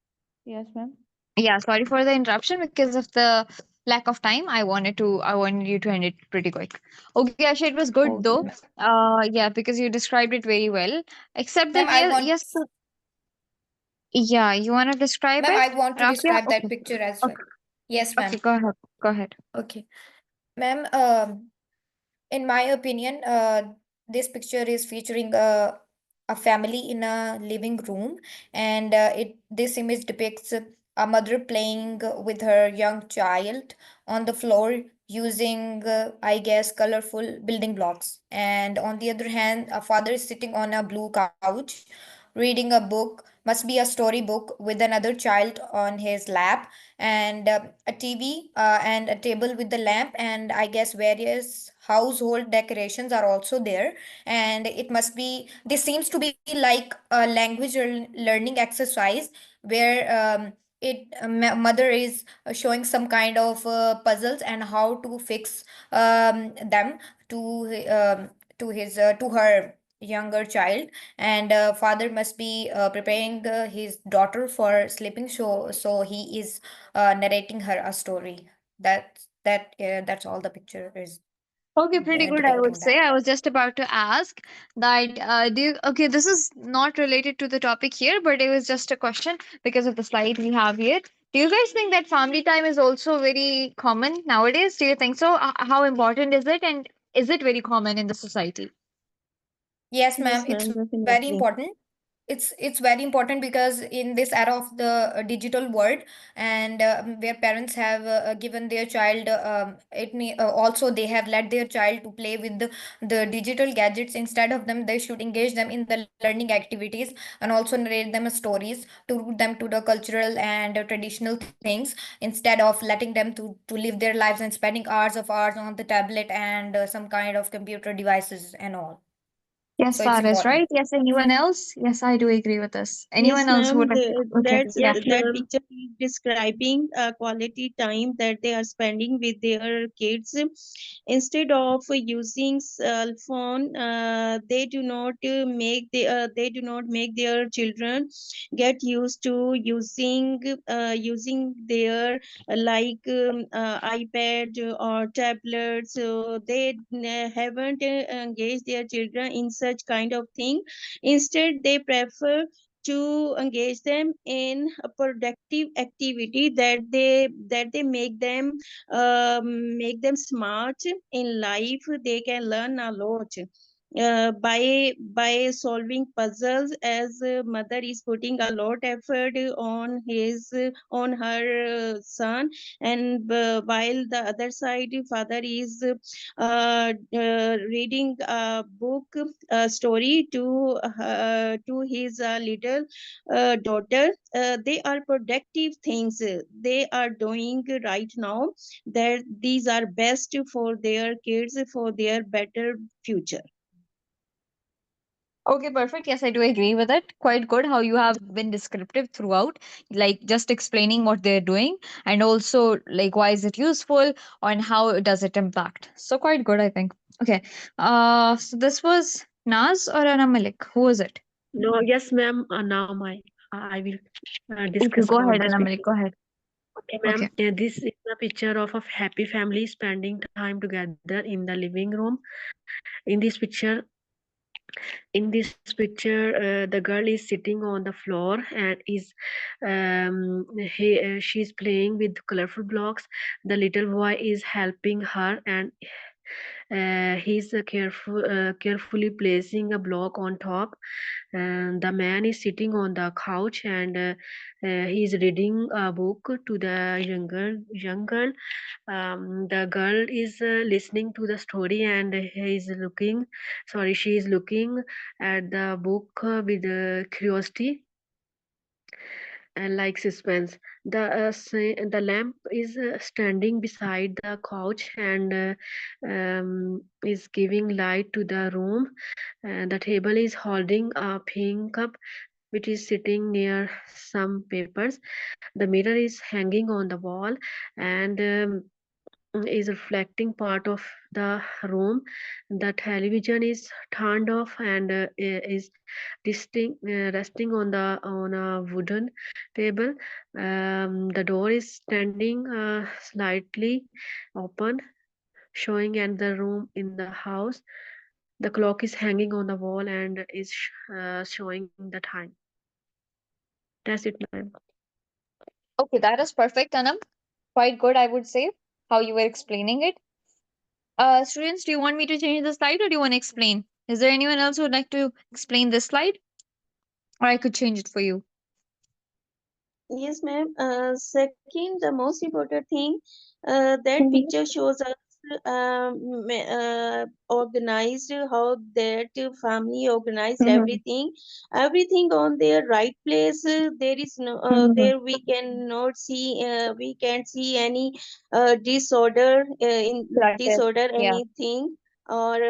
Yes, ma'am. Yeah, sorry for the interruption because of the lack of time. I wanted you to end it pretty quick. Okay, Aisha, it was good though. Okay. Yeah, because you described it very well. Except Ma'am, that yes, yeah, you wanna describe ma'am, it, I want to Rafia? describe that picture as well. Okay, Yes, okay, ma'am. go ahead, go ahead. Okay. Ma'am, in my opinion, this picture is featuring a family in a living room, and this image depicts a mother playing with her young child on the floor using, I guess, colorful building blocks. And on the other hand, a father is sitting on a blue couch, reading a book, must be a storybook, with another child on his lap, and a TV and a table with the lamp, and I guess various household decorations are also there. And it must be, this seems to be like a language learning exercise where mother is showing some kind of puzzles and how to fix them to her younger child. And father must be preparing his daughter for sleeping, so he is narrating her a story. That's all the picture is Okay, pretty good, I would depicting say. that. I was just about to ask that okay, this is not related to the topic here, but it was just a question because of the slide we have here. Do you guys think that family time is also very common nowadays? Do you think so? How important is it, and is it very common in the society? Yes, ma'am, Yes, it's ma'am, very definitely. important. It's very important because in this era of the digital world, and where parents have given their child also they have let their child to play with the digital gadgets. Instead of them, they should engage them in the learning activities and also narrate them stories to root them to the cultural and traditional things, instead of letting them to live their lives and spending hours on the tablet and some kind of computer devices and all. Yes, So it's that is important. right. Yes, anyone else? Yes, I do agree with this. Yes, Anyone else who ma'am. would like to? Okay, That yeah. Yes, that ma'am. picture is describing quality time that they are spending with their kids. Instead of using cell phone, they do not make their children get used to using their iPad or tablets. So they haven't engaged their children in such kind of thing. Instead, they prefer to engage them in a productive activity that they make them smart in life. They can learn a lot. by solving puzzles, as mother is putting a lot effort on her son, and while the other side father is reading a book, a story to his little daughter. They are productive things they are doing right now, that these are best for their kids, for their better future. Okay, perfect. Yes, I do agree with it. Quite good how you have been descriptive throughout, like just explaining what they're doing and also like why is it useful and how does it impact. So quite good, I think. Okay. So this was Naz or Anamalik? Who was it? No, yes, ma'am. Now I will Okay, discuss go about ahead, this Anamalik. picture. Go ahead. Okay, ma'am. Okay. This is a picture of a happy family spending time together in the living room. In this picture, the girl is sitting on the floor and is she's playing with colorful blocks. The little boy is helping her, and he's carefully placing a block on top. And the man is sitting on the couch, and he's reading a book to the young girl. The girl is listening to the story, and she is looking at the book with curiosity and like suspense. The lamp is standing beside the couch and is giving light to the room. The table is holding a pink cup which is sitting near some papers. The mirror is hanging on the wall and is reflecting part of the room. The television is turned off and is resting on a wooden table. The door is standing slightly open, showing at the room in the house. The clock is hanging on the wall and is showing the time. That's it, ma'am. Okay, that is perfect, Anam. Quite good, I would say, how you were explaining it. Students, do you want me to change the slide or do you want to explain? Is there anyone else who would like to explain this slide? Or I could change it for you. Yes, ma'am. Second, the most important thing, that picture shows us organized, how that family organized everything on their right place. There is no, there we cannot see, we can't see any Clutter. disorder, Yeah. anything, or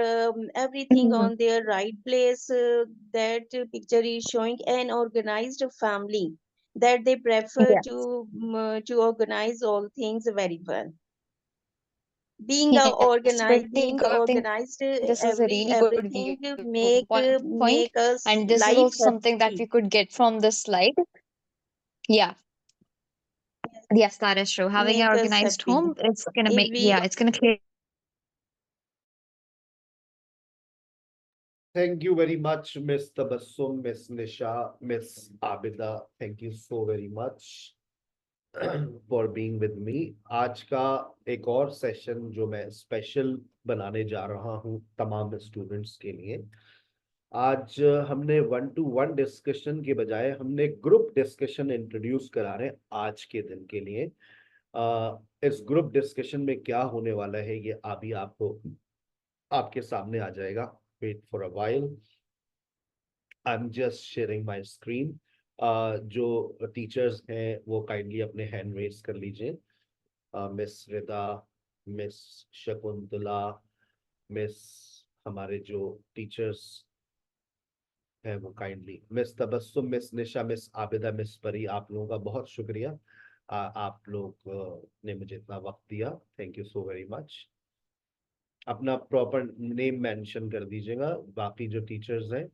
everything on their right place. That picture is showing an organized family, that they prefer Yes. to organize all things very well. Being Yes, organized, pretty being good. I think organized, this is a really good everything point. make us And this is life also something that happy. we could get from this slide. Yeah. Yes, that is true. Having an Make us organized happy. home, it's gonna If make, we yeah, it's gonna clear. Thank you very much, Miss Tabassum, Miss Nisha, Miss Abida. Thank you so very much for being with me. आज का एक और session जो मैं special बनाने जा रहा हूँ तमाम स्टूडेंट्स के लिए। आज हमने 1-to-1 डिस्कशन के बजाय हमने ग्रुप डिस्कशन इंट्रोड्यूस करा रहे हैं आज के दिन के लिए। इस ग्रुप डिस्कशन में क्या होने वाला है ये अभी आपको आपके सामने आ जाएगा। Wait for a while, I am just sharing my screen. जो टीचर्स हैं वो काइंडली अपने हैंड रेज कर लीजिए। Miss Rida, miss Shakuntala, miss हमारे जो टीचर्स है वो kindly, miss Tabassum, miss Nisha, miss Abida, miss Pari, आप लोगों का बहुत शुक्रिया। आप लोग ने मुझे इतना वक्त दिया, thank you so very much. अपना प्रॉपर नेम मेंशन कर दीजिएगा। बाकी जो टीचर्स हैं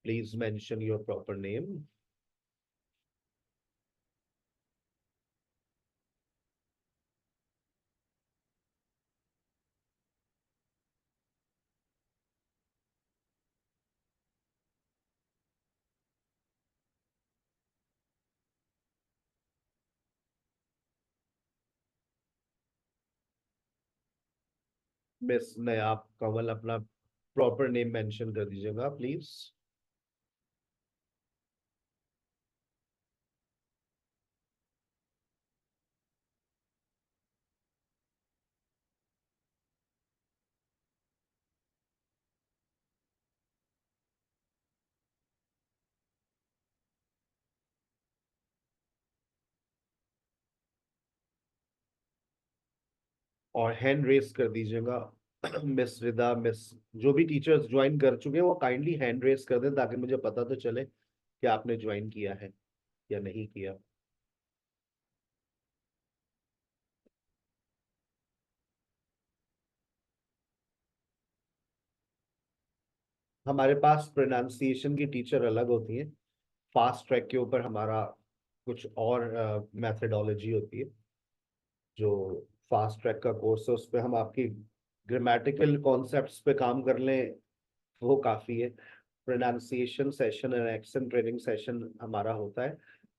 please mention your proper name. Miss ने आप कंवल अपना प्रॉपर नेम मेंशन कर दीजिएगा प्लीज। और हैंड रेस कर दीजिएगा। मिस रिदा, मिस, जो भी टीचर्स ज्वाइन कर चुके हैं वो काइंडली हैंड रेस कर दें ताकि मुझे पता तो चले कि आपने ज्वाइन किया है या नहीं किया। हमारे पास प्रोनाउंसिएशन की टीचर अलग होती है, फास्ट ट्रैक के ऊपर हमारा कुछ और मेथडोलॉजी होती है। जो फास्ट ट्रैक का कोर्स है उस पर हम आपकी ग्रामेटिकल कॉन्सेप्ट्स पे काम कर लें वो काफ़ी है। Pronunciation session and accent training session हमारा होता है,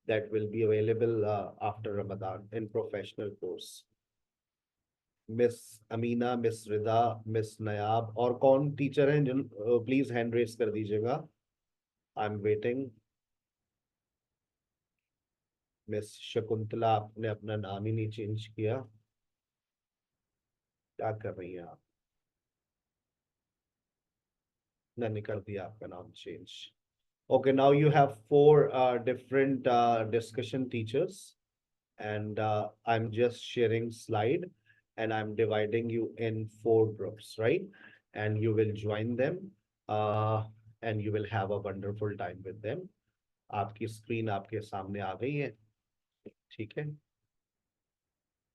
that will be available after Ramadan in professional course. Miss Amina, miss Rida, miss Nayab और कौन टीचर हैं जिन प्लीज हैंड रेस कर दीजिएगा। I am waiting. Miss Shakuntala, आपने अपना नाम ही नहीं चेंज किया, क्या कर रही हैं आप? मैंने कर दिया आपका नाम change. Okay, now you have four different discussion teachers, and I'm just sharing slide, and I'm dividing you in 4 groups, right? And you will join them, and you will have a wonderful time with them. आपकी screen आपके सामने आ गई है, ठीक है?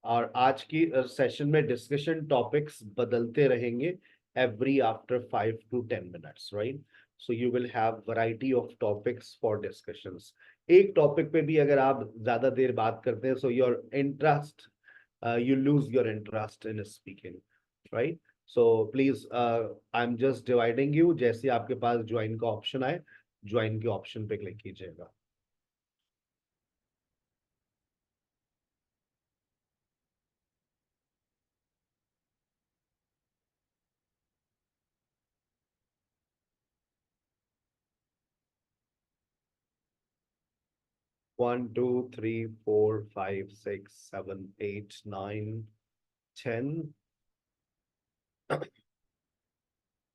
और आज की सेशन में डिस्कशन टॉपिक्स बदलते रहेंगे every after 5 to 10 minutes, right? So you will have variety of topics for discussions. एक टॉपिक पे भी अगर आप ज्यादा देर बात करते हैं, so your interest, you lose your interest in speaking, right? So please, I'm just dividing you. जैसे आपके पास ज्वाइन का ऑप्शन आए, ज्वाइन के ऑप्शन पे क्लिक कीजिएगा। One, two, three, four, five, six, 7, 8, 9, 10,